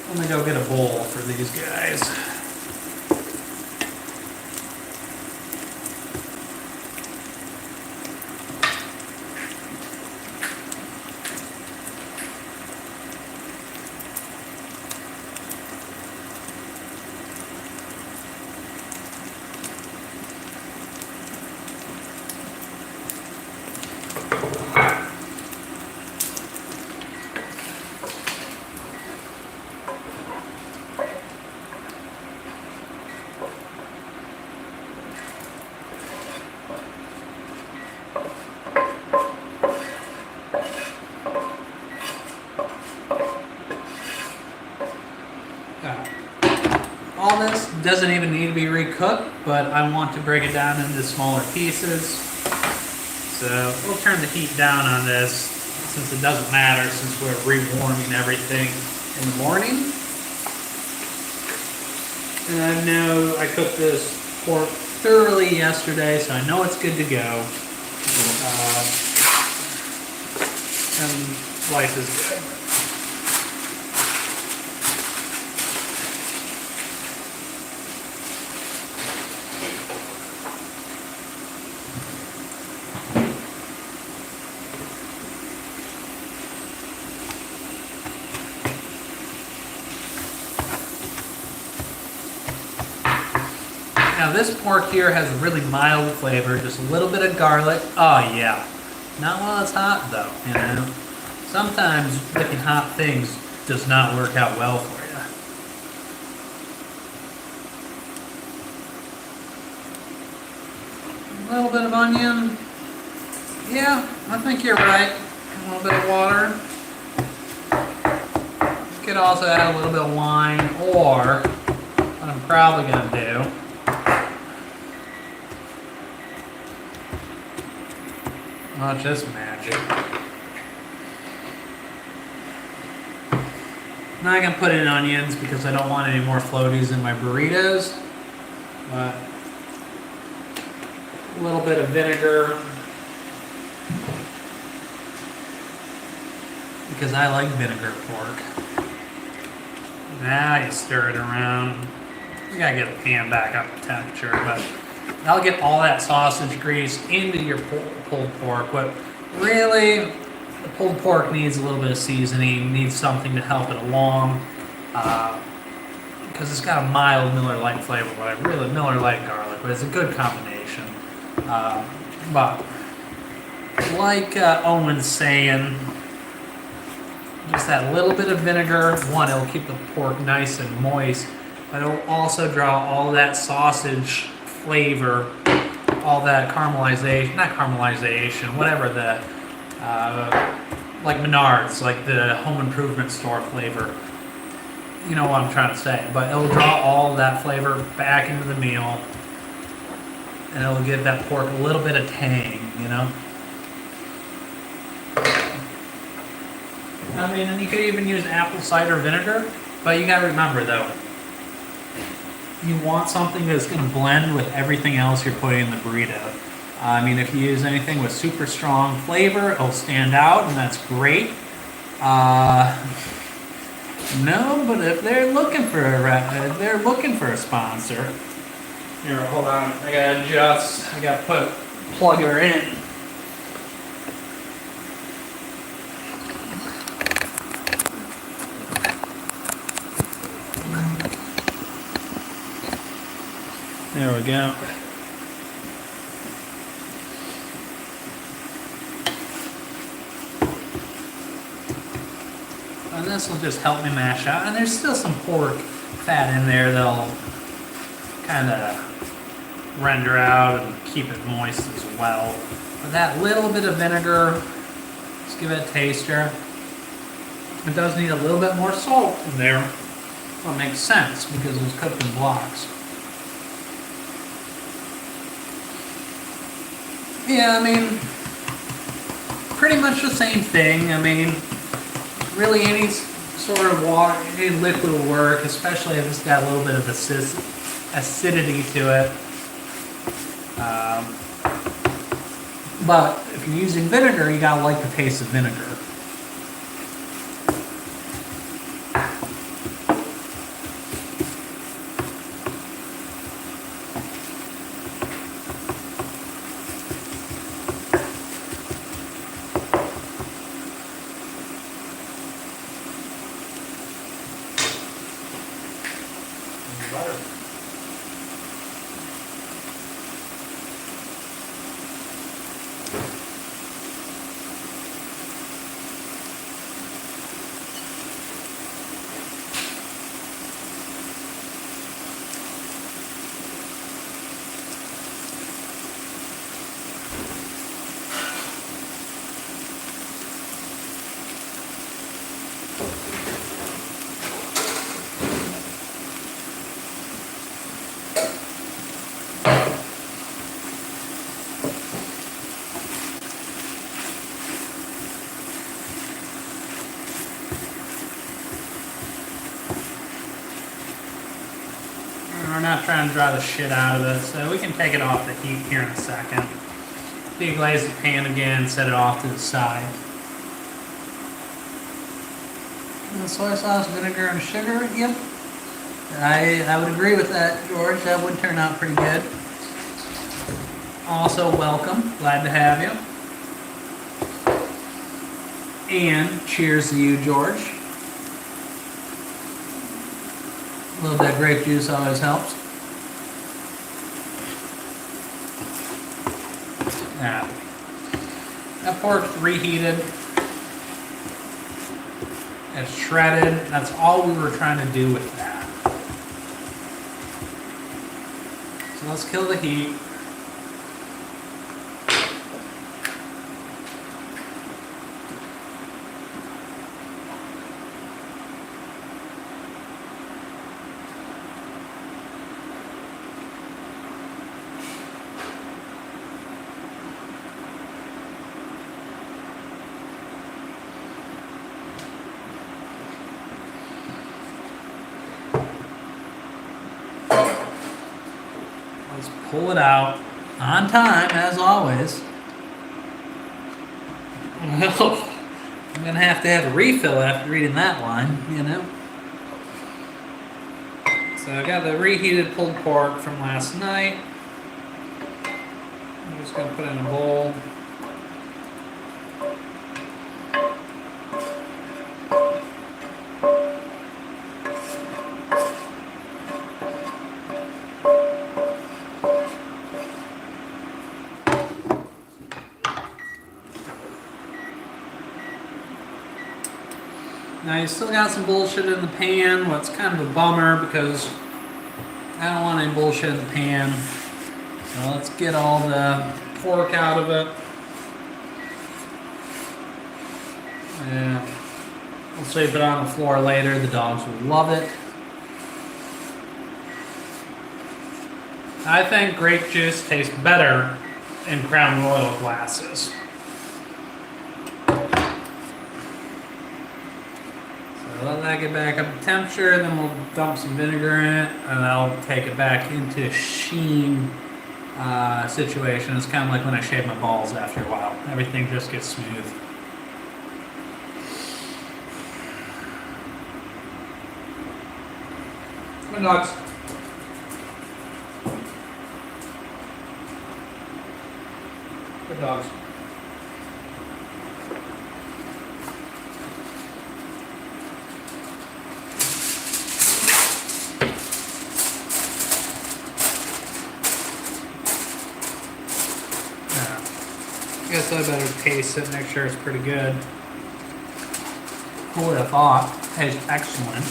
let me go get a bowl for these guys. All this doesn't even need to be recooked, but I want to break it down into smaller pieces. So we'll turn the heat down on this since it doesn't matter since we're rewarming everything in the morning. And I know I cooked this pork thoroughly yesterday, so I know it's good to go. And life is good. Now this pork here has a really mild flavor, just a little bit of garlic. Oh yeah, not while it's hot though, you know. Sometimes licking hot things does not work out well for you. A little bit of onion. Yeah, I think you're right. A little bit of water. You could also add a little bit of wine, or what I'm probably going to do watch this magic. I'm not going to put in onions because I don't want any more floaties in my burritos. But a little bit of vinegar because I like vinegar pork. Now you stir it around. You gotta get the pan back up to temperature, but that'll get all that sausage grease into your pulled pork. But really, the pulled pork needs a little bit of seasoning, needs something to help it along, because it's got a mild Miller Lite flavor, but really Miller Lite garlic, but it's a good combination. But like Owen's saying, just that little bit of vinegar, one, it'll keep the pork nice and moist, but it'll also draw all that sausage flavor, all that caramelization, not caramelization, whatever the, like Menards, like the home improvement store flavor. You know what I'm trying to say, but it'll draw all that flavor back into the meal, and it'll give that pork a little bit of tang, you know? I mean, and you could even use apple cider vinegar, but you gotta remember though, you want something that's gonna blend with everything else you're putting in the burrito. I mean, if you use anything with super strong flavor, it'll stand out, and that's great. No, but if they're looking for a sponsor, here, hold on, I gotta plug her in. There we go. And this will just help me mash out. And there's still some pork fat in there that'll kind of render out and keep it moist as well. But that little bit of vinegar, just give it a taster. It does need a little bit more salt in there. Well, it makes sense because it was cooked in blocks. Yeah, I mean, pretty much the same thing. I mean, really any sort of water, any liquid will work, especially if it's got a little bit of acidity to it. But if you're using vinegar, you gotta like the taste of vinegar. Butter. we're not trying to dry the shit out of it, so we can take it off the heat here in a second. Deglaze the pan again, set it off to the side. And the soy sauce, vinegar, and sugar, yep. I would agree with that, George. That would turn out pretty good. Also, welcome. Glad to have you. And cheers to you, George. A little bit of grape juice always helps. Now, that pork's reheated. It's shredded. That's all we were trying to do with that. So let's kill the heat. Let's pull it out on time, as always. Well, I'm gonna have to have a refill after reading that line, you know. So I got the reheated pulled pork from last night. I'm just gonna put it in a bowl. Now you still got some bullshit in the pan, what's kind of a bummer because I don't want any bullshit in the pan. So let's get all the pork out of it. Yeah. We'll save it on the floor later, the dogs will love it. I think grape juice tastes better in Crown Royal glasses. Let that get back up to temperature, then we'll dump some vinegar in it, and I'll take it back into a sheen situation. It's kind of like when I shave my balls after a while. Everything just gets smooth. Come on, dogs. Good dogs. I guess I better taste it, make sure it's pretty good. Who would have thought? Tastes excellent.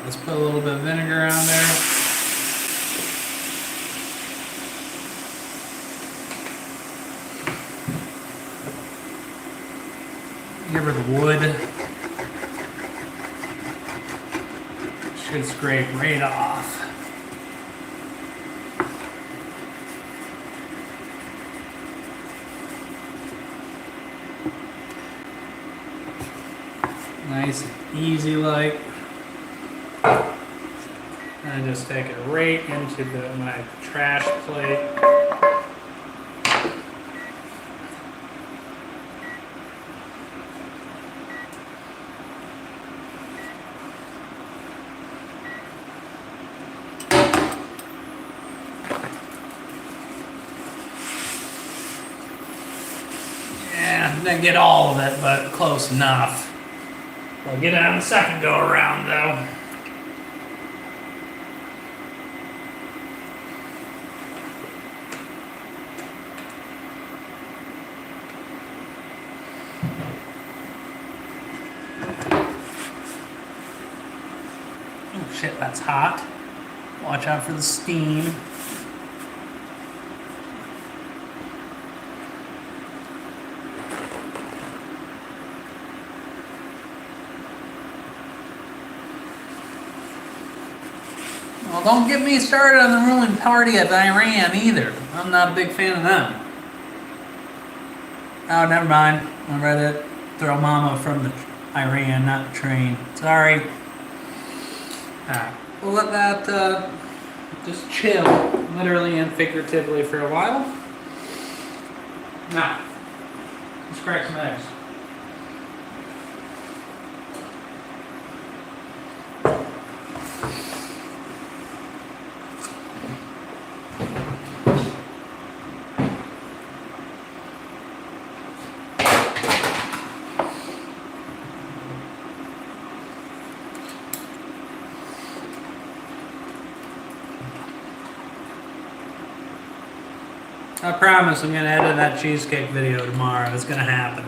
Let's put a little bit of vinegar on there. Give her the wood. Should scrape right off. Nice and easy like. And just take it right into my trash plate. Didn't get all of it, but close enough. I'll get it on the second go around though. Oh shit, that's hot. Watch out for the steam. Well, don't get me started on the ruling party of Iran either. I'm not a big fan of them. Oh, never mind. I read it. Throw mama from the Iran, not the train. Sorry. Alright. We'll let that just chill, literally and figuratively, for a while. Now, let's crack some eggs. I promise I'm gonna edit that cheesecake video tomorrow. It's gonna happen.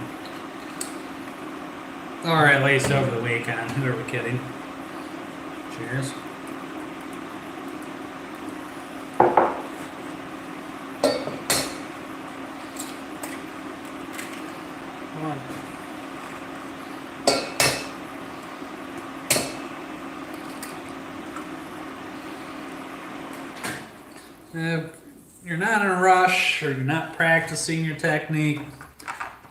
Or at least over the weekend. Who are we kidding? Cheers. Come on. If you're not in a rush or you're not practicing your technique,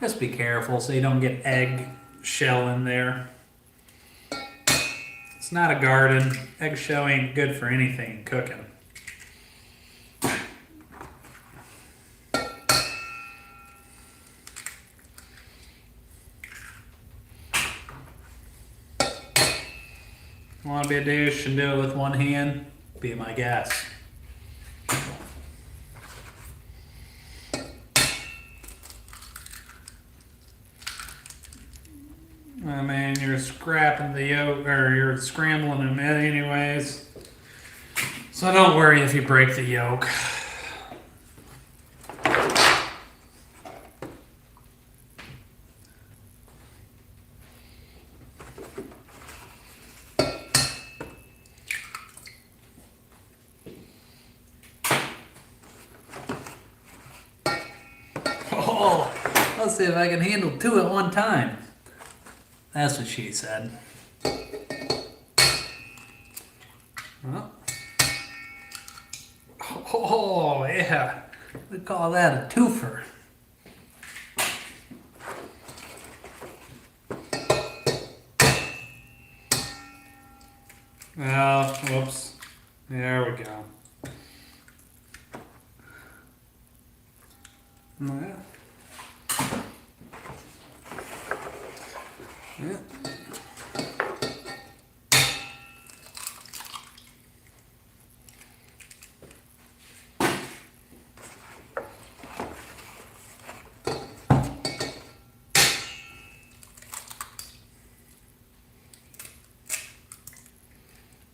just be careful so you don't get egg shell in there. It's not a garden. Eggshell ain't good for anything cooking. Want to be a douche and do it with one hand? Be my guest. I mean, you're scrapping the yolk, or you're scrambling them anyways. So don't worry if you break the yolk. Oh, let's see if I can handle two at one time. That's what she said. Well. Oh, yeah. We call that a twofer. Oh, whoops. There we go. Yeah. Yeah.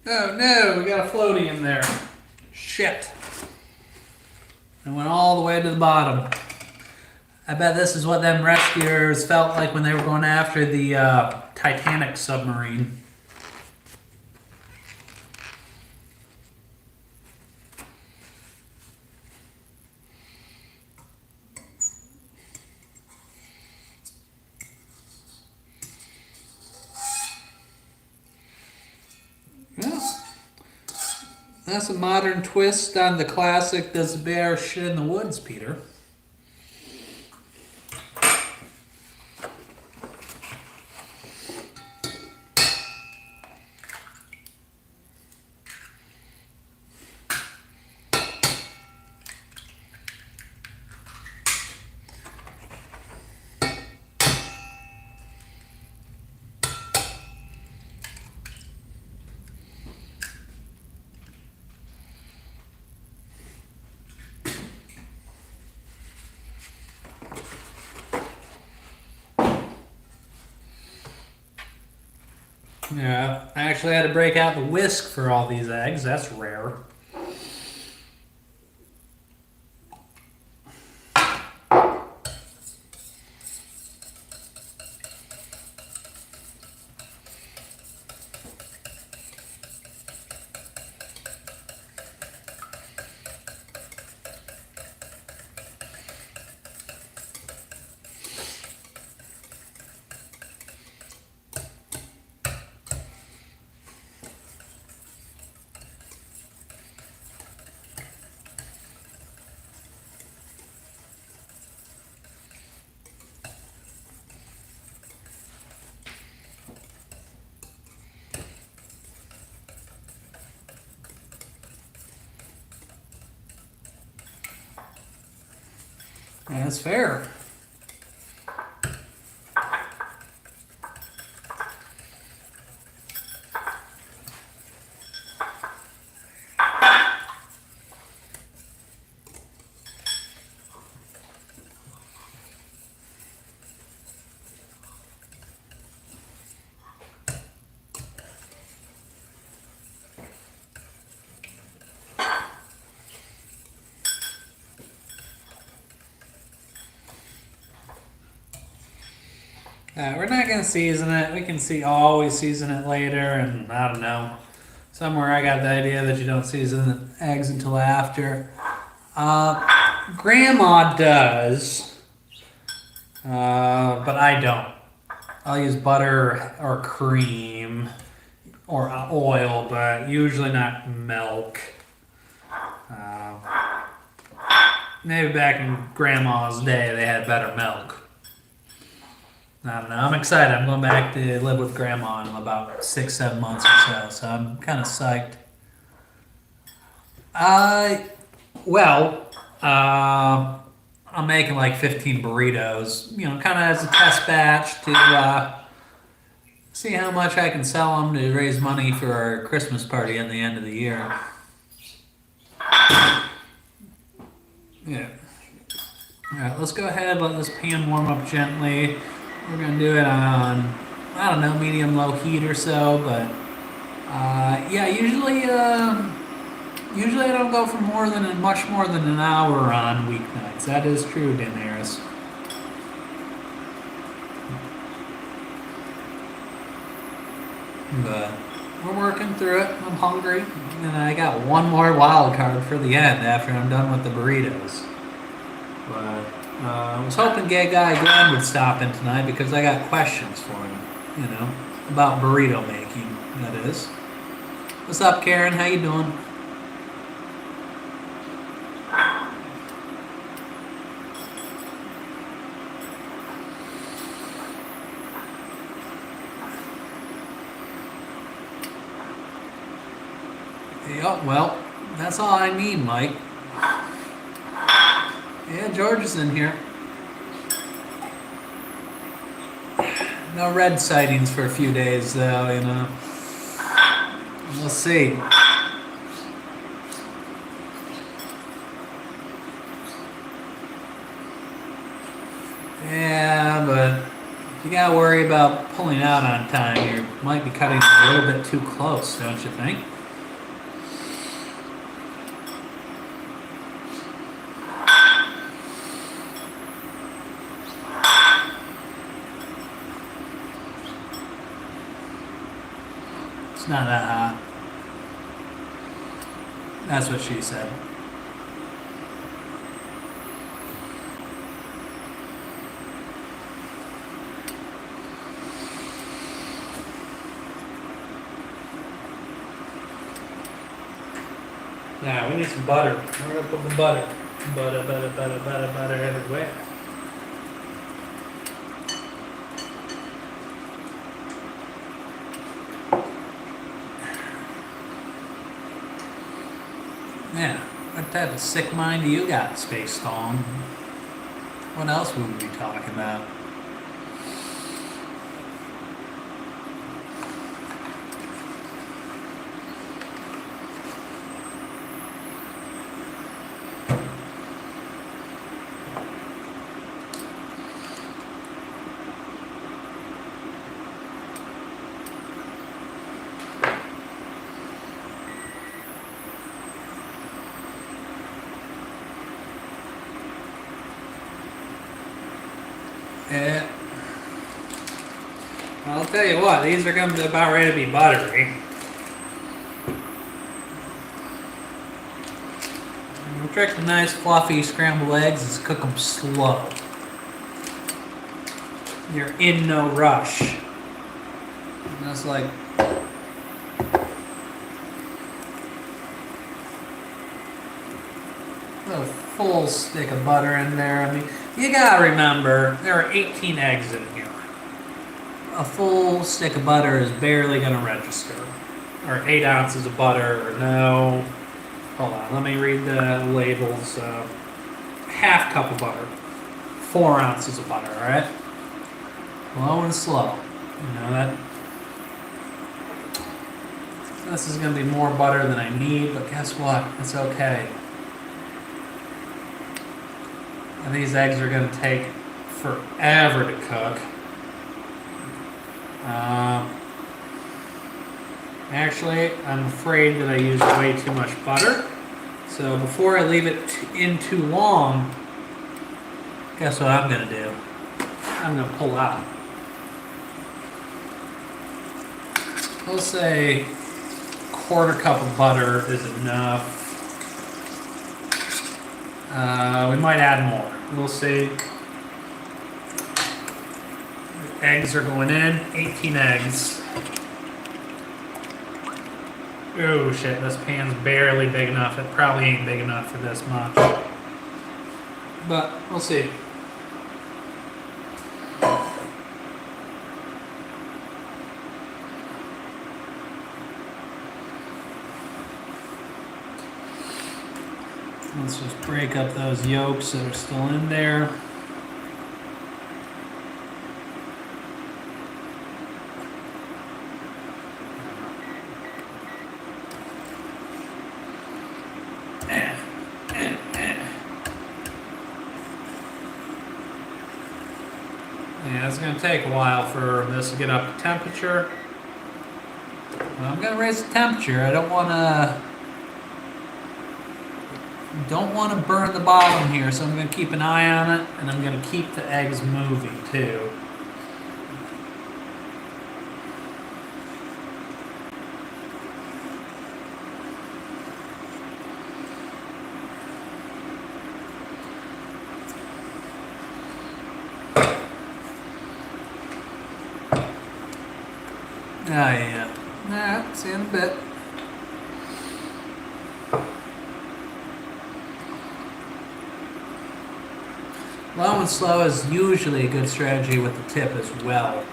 Oh no, we got a floaty in there. Shit. It went all the way to the bottom. I bet this is what them rescuers felt like when they were going after the Titanic submarine. Yeah. That's a modern twist on the classic Does the Bear Shit in the Woods, Peter? Yeah, I actually had to break out the whisk for all these eggs. That's rare. That's fair. We're not gonna season it. We can always season it later, and I don't know. Somewhere I got the idea that you don't season eggs until after. Grandma does, but I don't. I'll use butter or cream or oil, but usually not milk. Maybe back in Grandma's day, they had better milk. I don't know. I'm excited. I'm going back to live with Grandma in about 6-7 months or so I'm kind of psyched. Well, I'm making like 15 burritos, kind of as a test batch to see how much I can sell them to raise money for our Christmas party at the end of the year. Yeah. All right, let's go ahead, let this pan warm up gently. We're going to do it on, I don't know, medium-low heat or so, but yeah, usually I don't go for much more than an hour on weeknights. That is true, Dan Harris. But we're working through it. I'm hungry, and I got one more wild card for the end after I'm done with the burritos. But I was hoping gay guy Glenn would stop in tonight because I got questions for him, about burrito making, that is. What's up, Karen? How you doing? Yeah, well, that's all I need, Mike. Yeah, George is in here. No red sightings for a few days, though, We'll see. Yeah, but you gotta worry about pulling out on time. You might be cutting a little bit too close, don't you think? It's not that hot. That's what she said. Now we need some butter. We're gonna put the butter. Butter everywhere. Yeah, what type of sick mind do you got, Space Stone? What else would we be talking about? Yeah. I'll tell you what, these are going to be about ready to be buttery. The trick to nice fluffy scrambled eggs is cook them slow. You're in no rush. And that's like a full stick of butter in there. I mean, you gotta remember, there are 18 eggs in here. A full stick of butter is barely gonna register. Or 8 ounces of butter, or no. Hold on, let me read the labels. Half cup of butter. 4 ounces of butter, all right? Low and slow. You know that. This is going to be more butter than I need, but guess what? It's okay. And these eggs are going to take forever to cook. Actually, I'm afraid that I used way too much butter. So before I leave it in too long, guess what I'm going to do? I'm going to pull out. We'll say 1/4 cup of butter is enough. We might add more. We'll see. Eggs are going in. 18 eggs. Oh shit, this pan's barely big enough. It probably ain't big enough for this much. But we'll see. Let's just break up those yolks that are still in there. Yeah, it's going to take a while for this to get up to temperature. Well, I'm going to raise the temperature. I don't want to burn the bottom here, so I'm going to keep an eye on it, and I'm going to keep the eggs moving too. Oh yeah. Alright, see you in a bit. Low and slow is usually a good strategy with the tip as well.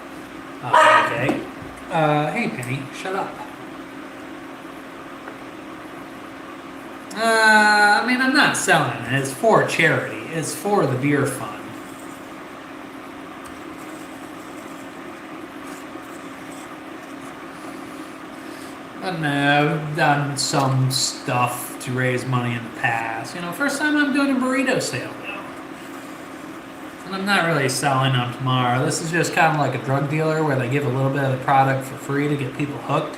Okay. Hey Penny, shut up. I mean, I'm not selling it. It's for charity. It's for the beer fund. I don't know, I've done some stuff to raise money in the past. You know, first time I'm doing a burrito sale, though. And I'm not really selling them tomorrow. This is just kind of like a drug dealer where they give a little bit of the product for free to get people hooked.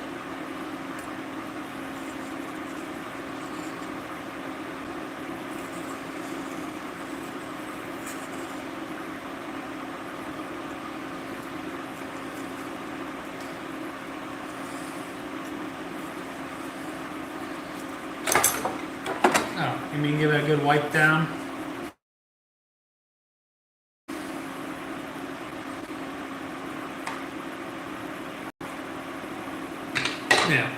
Oh, you mean give it a good wipe down? Yeah.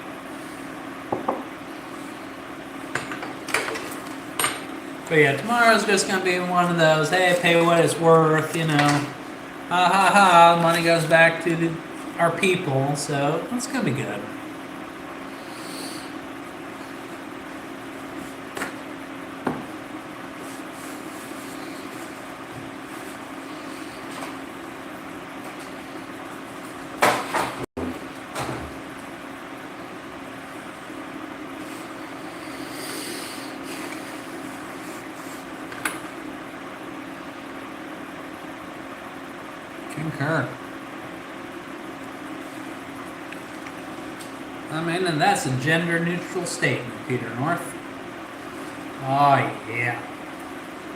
But yeah, tomorrow's just gonna be one of those, hey, pay what it's worth, you know. Ha ha ha, money goes back to our people, so it's gonna be good. Concur. I mean, and that's a gender-neutral statement, Peter North. Oh, yeah.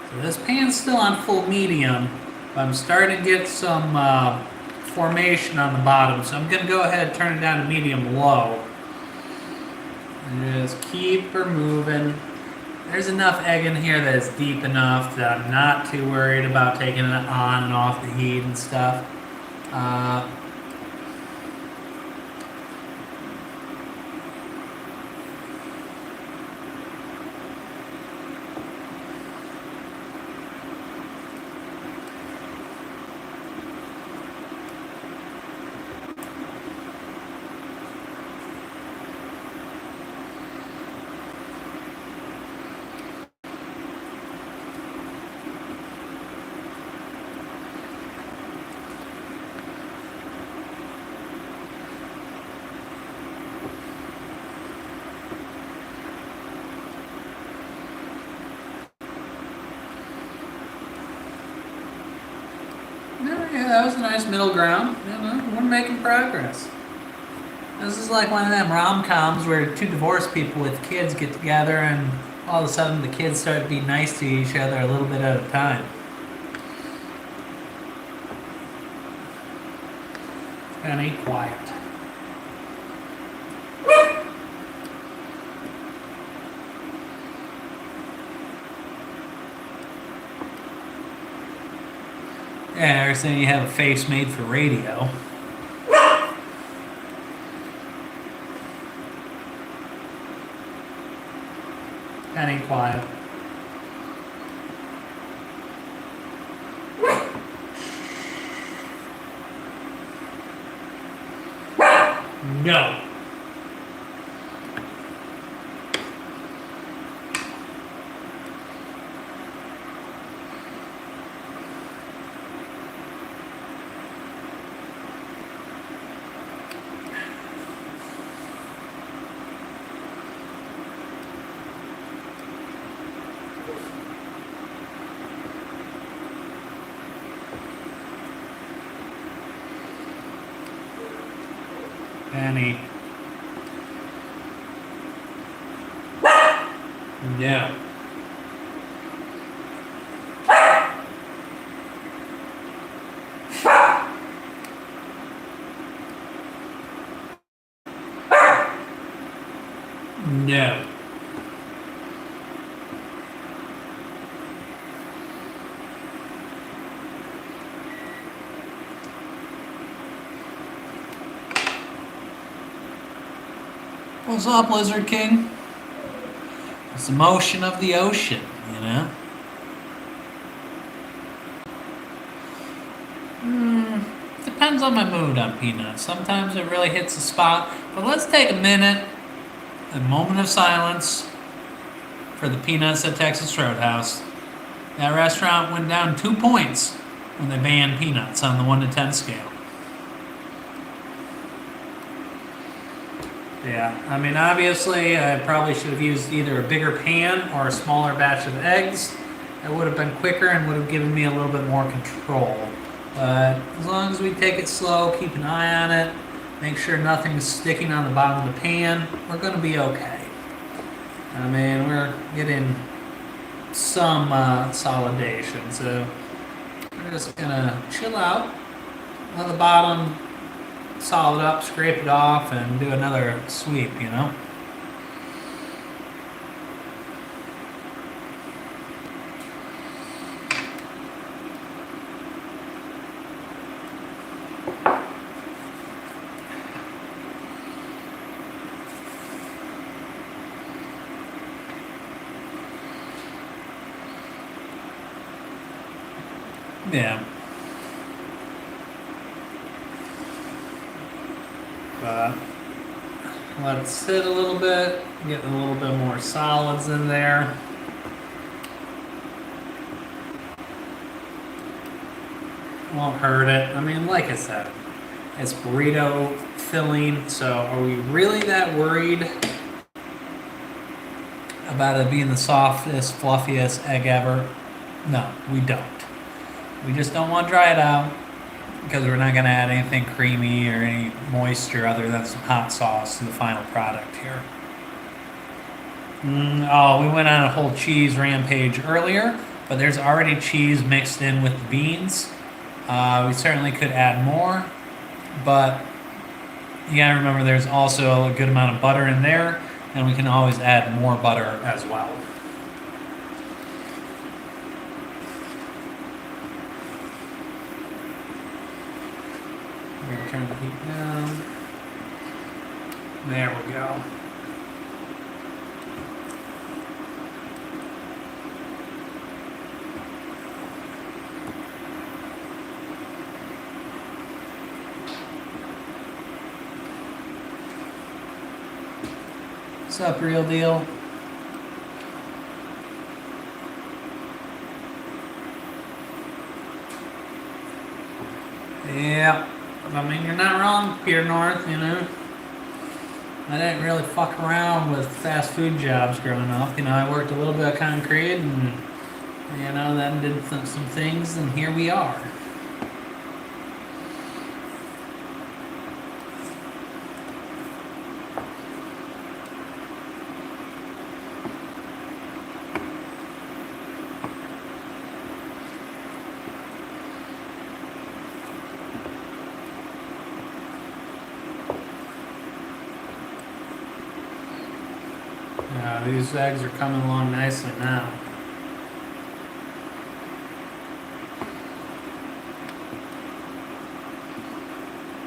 So this pan's still on full medium, but I'm starting to get some formation on the bottom, so I'm going to go ahead and turn it down to medium-low. And just keep her moving. There's enough egg in here that is deep enough that I'm not too worried about taking it on and off the heat and stuff. Yeah, that was a nice middle ground. You know, we're making progress. This is like one of them rom-coms where two divorced people with kids get together and all of a sudden the kids start to be nice to each other a little bit at a time. Penny, quiet. Yeah, they're saying you have a face made for radio. Penny, quiet. No. Penny. No. No. What's up, Lizard King? It's the motion of the ocean, you know? Depends on my mood on peanuts. Sometimes it really hits the spot. But let's take a minute, a moment of silence for the peanuts at Texas Roadhouse. That restaurant went down 2 points when they banned peanuts on the 1 to 10 scale. Yeah, I mean, obviously, I probably should have used either a bigger pan or a smaller batch of eggs. That would have been quicker and would have given me a little bit more control. But as long as we take it slow, keep an eye on it, make sure nothing's sticking on the bottom of the pan, we're going to be okay. I mean, we're getting some consolidation, so we're just going to chill out, let the bottom solid up, scrape it off, and do another sweep, you know? Yeah. Let it sit a little bit, get a little bit more solids in there. Won't hurt it. I mean, like I said, it's burrito filling, so are we really that worried about it being the softest, fluffiest egg ever? No, we don't. We just don't want to dry it out, because we're not going to add anything creamy or any moisture other than some hot sauce to the final product here. Oh, we went on a whole cheese rampage earlier, but there's already cheese mixed in with the beans. We certainly could add more, but you gotta remember there's also a good amount of butter in there, and we can always add more butter as well. We're gonna turn the heat down. There we go. What's up, real deal? Yeah. I mean, you're not wrong, Peter North, you know. I didn't really fuck around with fast food jobs growing up. You know, I worked a little bit of concrete and, you know, then did some things, and here we are. These eggs are coming along nicely now.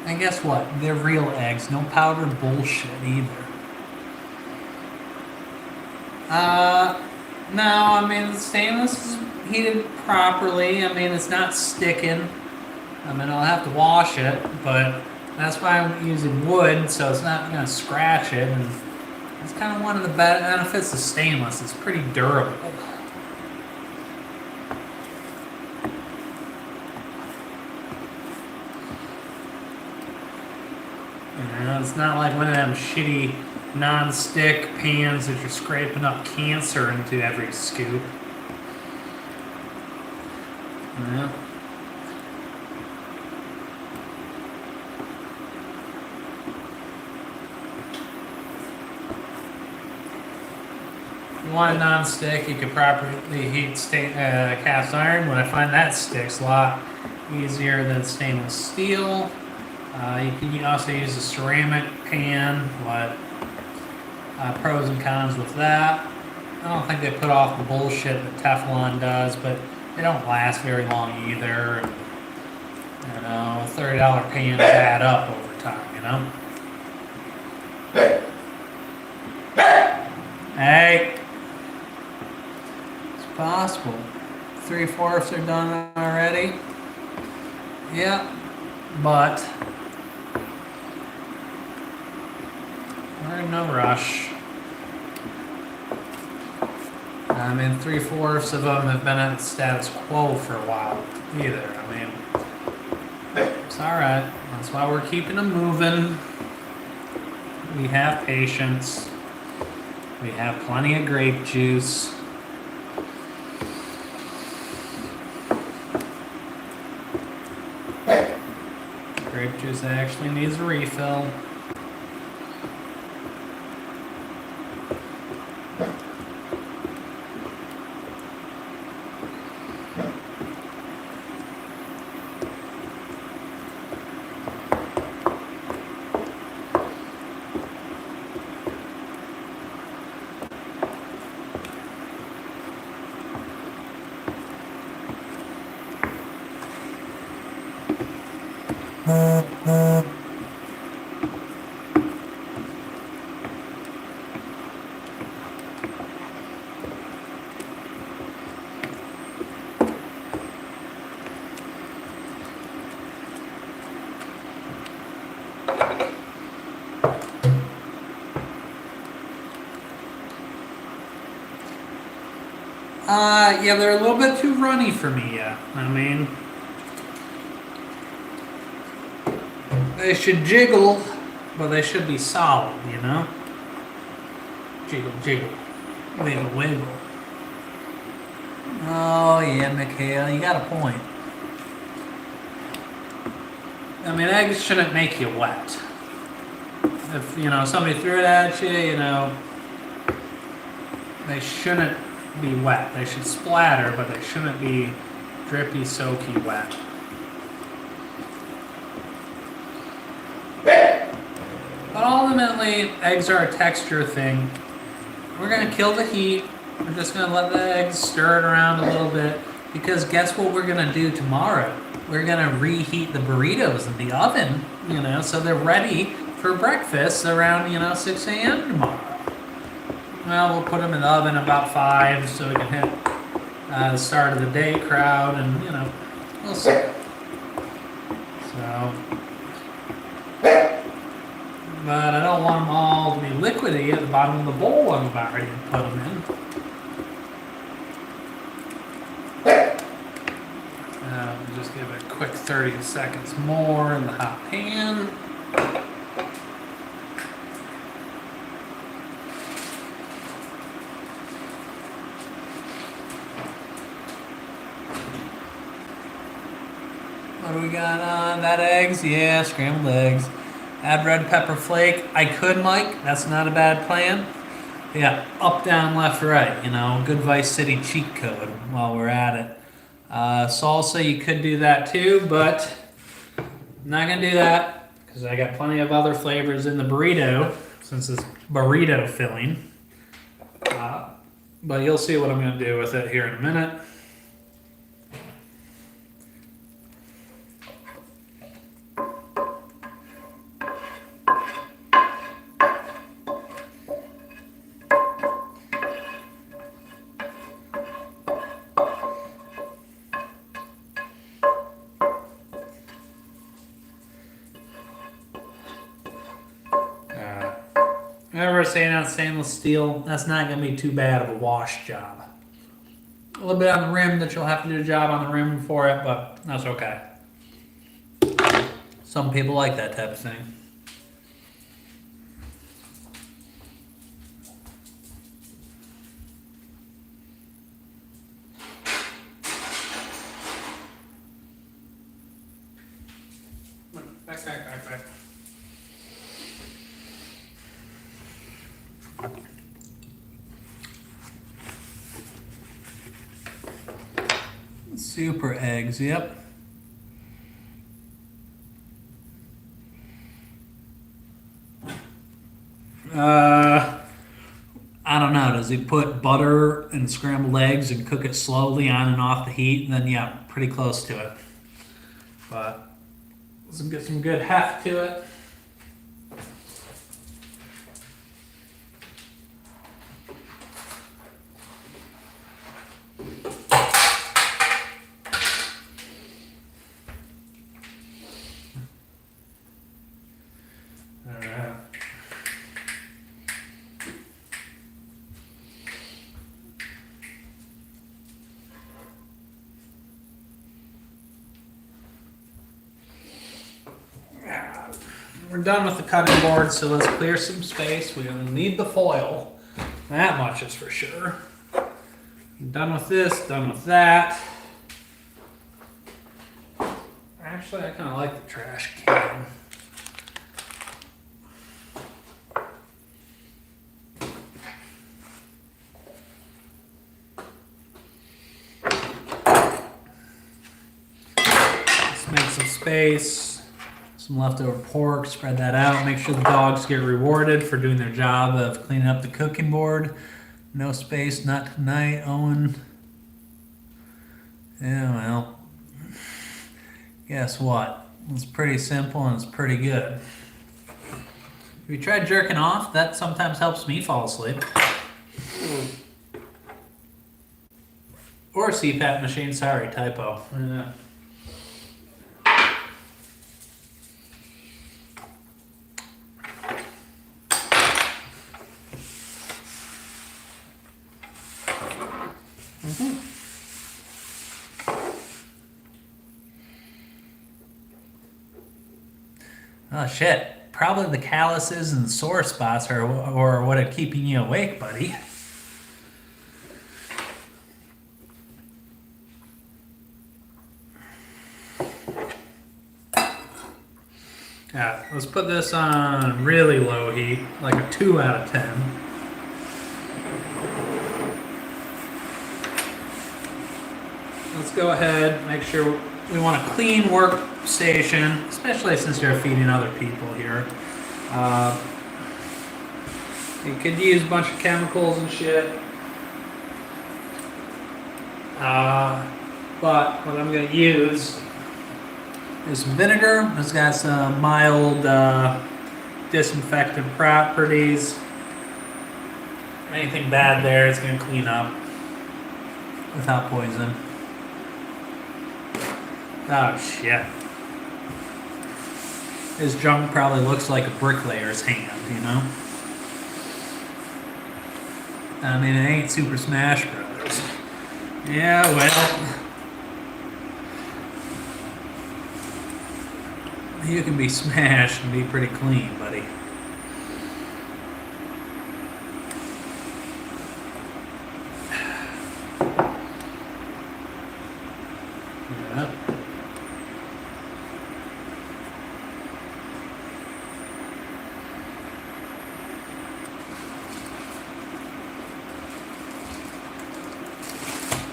And guess what? They're real eggs, no powdered bullshit either. No, I mean, the stainless is heated properly. I mean, it's not sticking. I mean, I'll have to wash it, but that's why I'm using wood, so it's not going to scratch it. And it's kind of one of the benefits of stainless. It's pretty durable. You know, it's not like one of them shitty non-stick pans that you're scraping up cancer into every scoop. Yeah. If you want a non-stick, you could properly heat cast iron, but I find that sticks a lot easier than stainless steel. You can also use a ceramic pan, but pros and cons with that. I don't think they put off the bullshit that Teflon does, but they don't last very long either. You know, $30 pans add up over time, you know? Hey! It's possible. 3/4 are done already. Yeah, but we're in no rush. I mean, 3/4 of them have been at status quo for a while either. I mean, it's alright. That's why we're keeping them moving. We have patience. We have plenty of grape juice. Grape juice actually needs a refill. Yeah, they're a little bit too runny for me yet. I mean, they should jiggle, but they should be solid, you know? Jiggle, jiggle. Wiggle, wiggle. Oh, yeah, Mikhail, you got a point. I mean, eggs shouldn't make you wet. If, you know, somebody threw it at you, you know, they shouldn't be wet. They should splatter, but they shouldn't be drippy, soaky wet. But ultimately, eggs are a texture thing. We're going to kill the heat. We're just going to let the eggs stir it around a little bit, because guess what we're going to do tomorrow? We're going to reheat the burritos in the oven, you know, so they're ready for breakfast around, 6 a.m. tomorrow. Well, we'll put them in the oven about 5 so we can hit the start of the day crowd, and, we'll see. So, but I don't want them all to be liquidy at the bottom of the bowl I'm about ready to put them in. Just give it a quick 30 seconds more in the hot pan. What do we got on that? Eggs? Yeah, scrambled eggs. Add red pepper flake. I could, Mike. That's not a bad plan. Yeah, up, down, left, right. Good Vice City cheat code while we're at it. Salsa, you could do that too, but I'm not going to do that because I got plenty of other flavors in the burrito since it's burrito filling. But you'll see what I'm going to do with it here in a minute. Remember saying on stainless steel, that's not going to be too bad of a wash job. A little bit on the rim that you'll have to do a job on the rim for it, but that's okay. Some people like that type of thing. Back. Super eggs, yep. I don't know. Does he put butter and scrambled eggs and cook it slowly on and off the heat? And then, yeah, pretty close to it. But let's get some good heft to it. We're done with the cutting board, so let's clear some space. We don't need the foil. That much is for sure. Done with this, done with that. Actually, I kind of like the trash can. Let's make some space. Some leftover pork, spread that out. Make sure the dogs get rewarded for doing their job of cleaning up the cooking board. No space, not tonight, Owen. Yeah, well, guess what? It's pretty simple and it's pretty good. If you tried jerking off, that sometimes helps me fall asleep. Or a CPAP machine, sorry, typo. Yeah. Oh shit, probably the calluses and sore spots are what are keeping you awake, buddy. Yeah, let's put this on really low heat, like a 2 out of 10. Let's go ahead, make sure we want a clean workstation, especially since you're feeding other people here. You could use a bunch of chemicals and shit. But what I'm going to use is some vinegar. It's got some mild disinfectant properties. Anything bad there, it's going to clean up without poison. Oh shit. His junk probably looks like a bricklayer's hand, you know? I mean, it ain't Super Smash Brothers. Yeah, well. You can be smashed and be pretty clean, buddy. Yeah.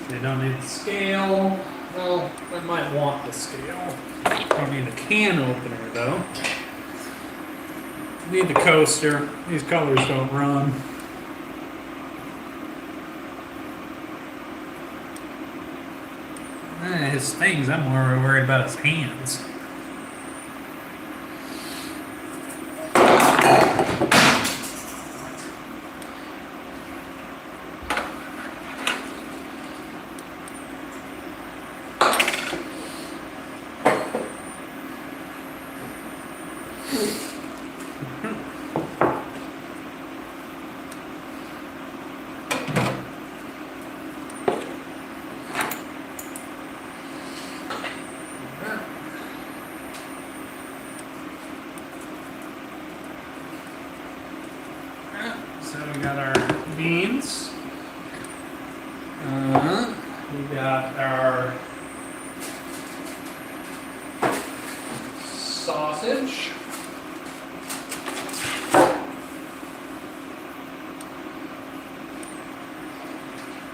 They don't need the scale. Well, they might want the scale. Don't need a can opener though. Need the coaster. These colors don't run. his things. I'm more worried about his hands. So we got our beans. We got our sausage.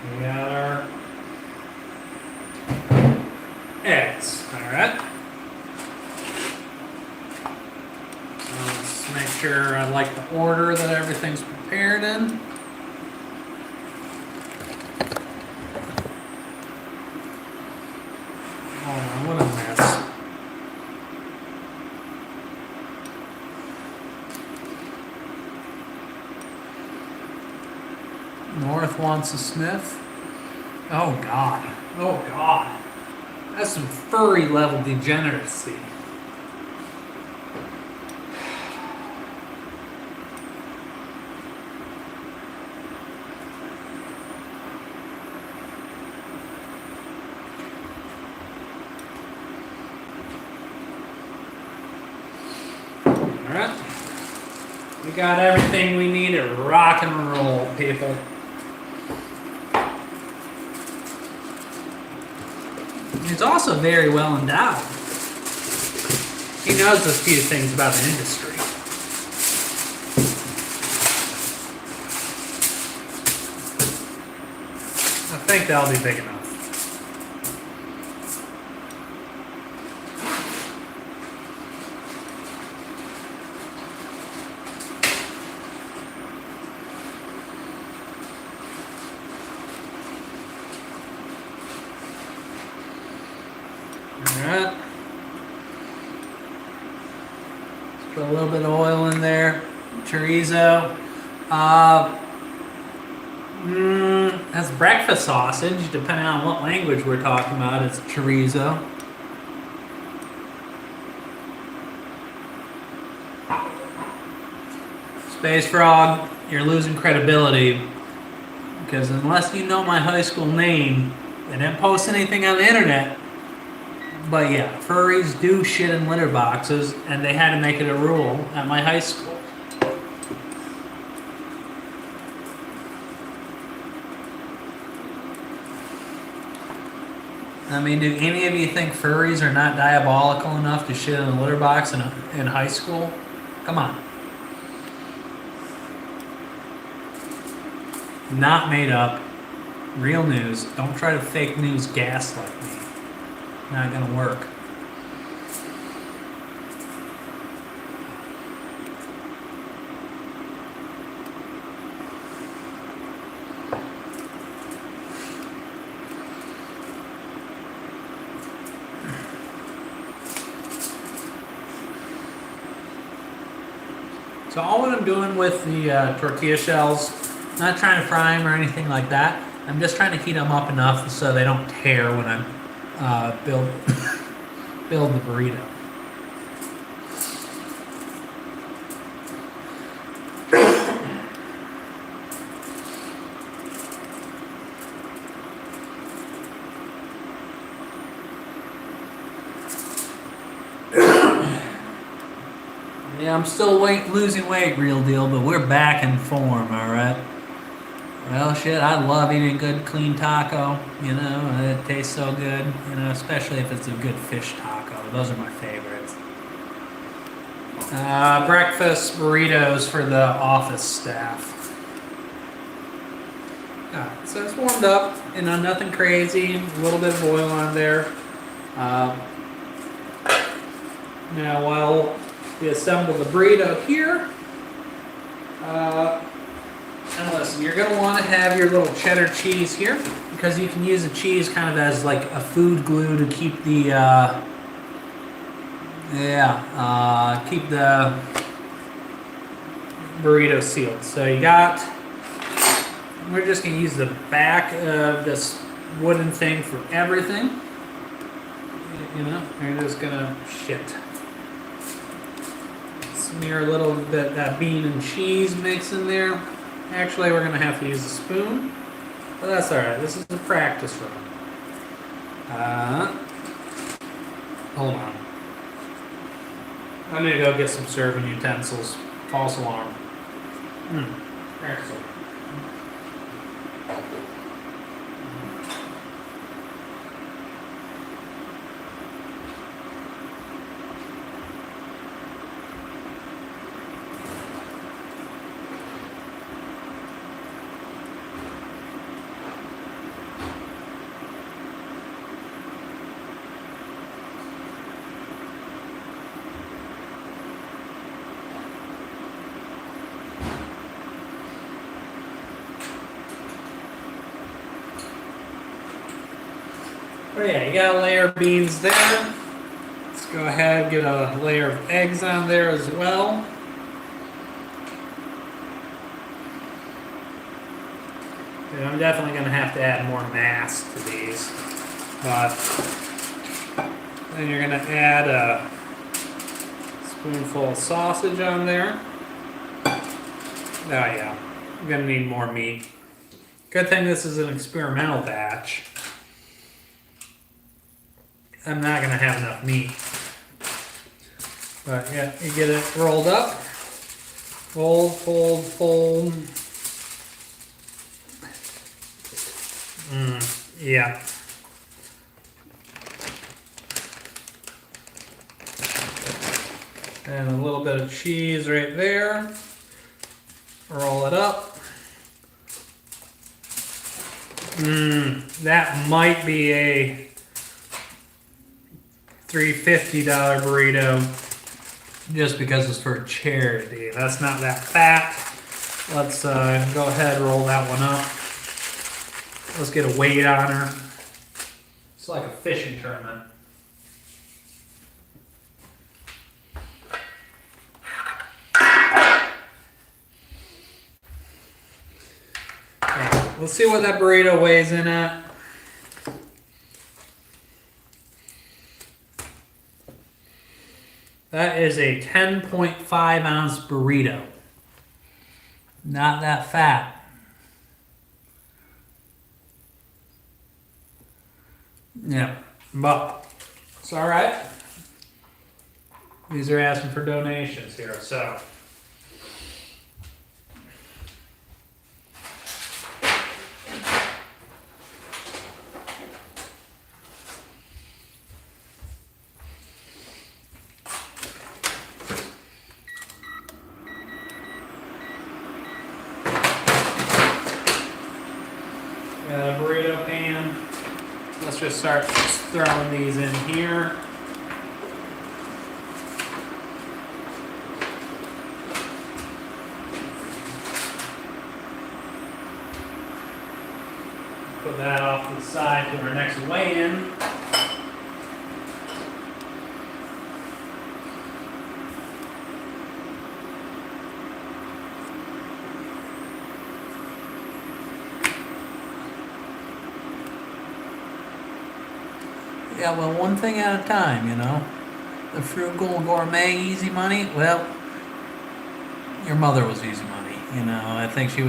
We got our eggs. All right. So let's make sure I like the order that everything's prepared in. Oh, what a mess. North wants a sniff. Oh God. Oh God. That's some furry level degeneracy. Alright. We got everything we need to rock and roll, people. He's also very well endowed. He knows a few things about the industry. I think that'll be big enough. Alright. Let's put a little bit of oil in there. Chorizo. That's breakfast sausage, depending on what language we're talking about. It's chorizo. Space Frog, you're losing credibility. Because unless you know my high school name, I didn't post anything on the internet. But yeah, furries do shit in litter boxes, and they had to make it a rule at my high school. I mean, do any of you think furries are not diabolical enough to shit in a litter box in high school? Come on. Not made up. Real news. Don't try to fake news gaslight me. Not gonna work. So all what I'm doing with the tortilla shells, not trying to fry them or anything like that. I'm just trying to heat them up enough so they don't tear when I'm build the burrito. Yeah, I'm still losing weight, real deal, but we're back in form, alright? Well, shit, I love eating a good, clean taco, you know, it tastes so good, you know, especially if it's a good fish taco. Those are my favorites. Breakfast burritos for the office staff. Alright, so it's warmed up, you know, nothing crazy, a little bit of oil on there. Now, while we assemble the burrito here, And listen, you're going to want to have your little cheddar cheese here because you can use the cheese kind of as like a food glue to keep the, keep the burrito sealed. So we're just going to use the back of this wooden thing for everything. You know, you're just going to smear a little bit that bean and cheese mix in there. Actually, we're going to have to use a spoon, but that's all right. This is a practice run. Hold on. I'm going to go get some serving utensils. False alarm. Excellent. Oh yeah, you got a layer of beans there. Let's go ahead and get a layer of eggs on there as well. And I'm definitely going to have to add more mass to these. But then you're going to add a spoonful of sausage on there. Oh yeah, I'm going to need more meat. Good thing this is an experimental batch. I'm not going to have enough meat. But yeah, you get it rolled up. Fold, fold, fold. Yeah. And a little bit of cheese right there. Roll it up. That might be a $350 burrito just because it's for charity. That's not that fat. Let's go ahead and roll that one up. Let's get a weight on her. It's like a fishing tournament. Okay, let's see what that burrito weighs in at. That is a 10.5 ounce burrito. Not that fat. Yeah, but it's all right. These are asking for donations here, so. Got a burrito pan. Let's just start throwing these in here. Put that off to the side to our next weigh-in. Yeah, well, one thing at a time, you know. The frugal gourmet easy money, well, your mother was easy money, you know. I think she was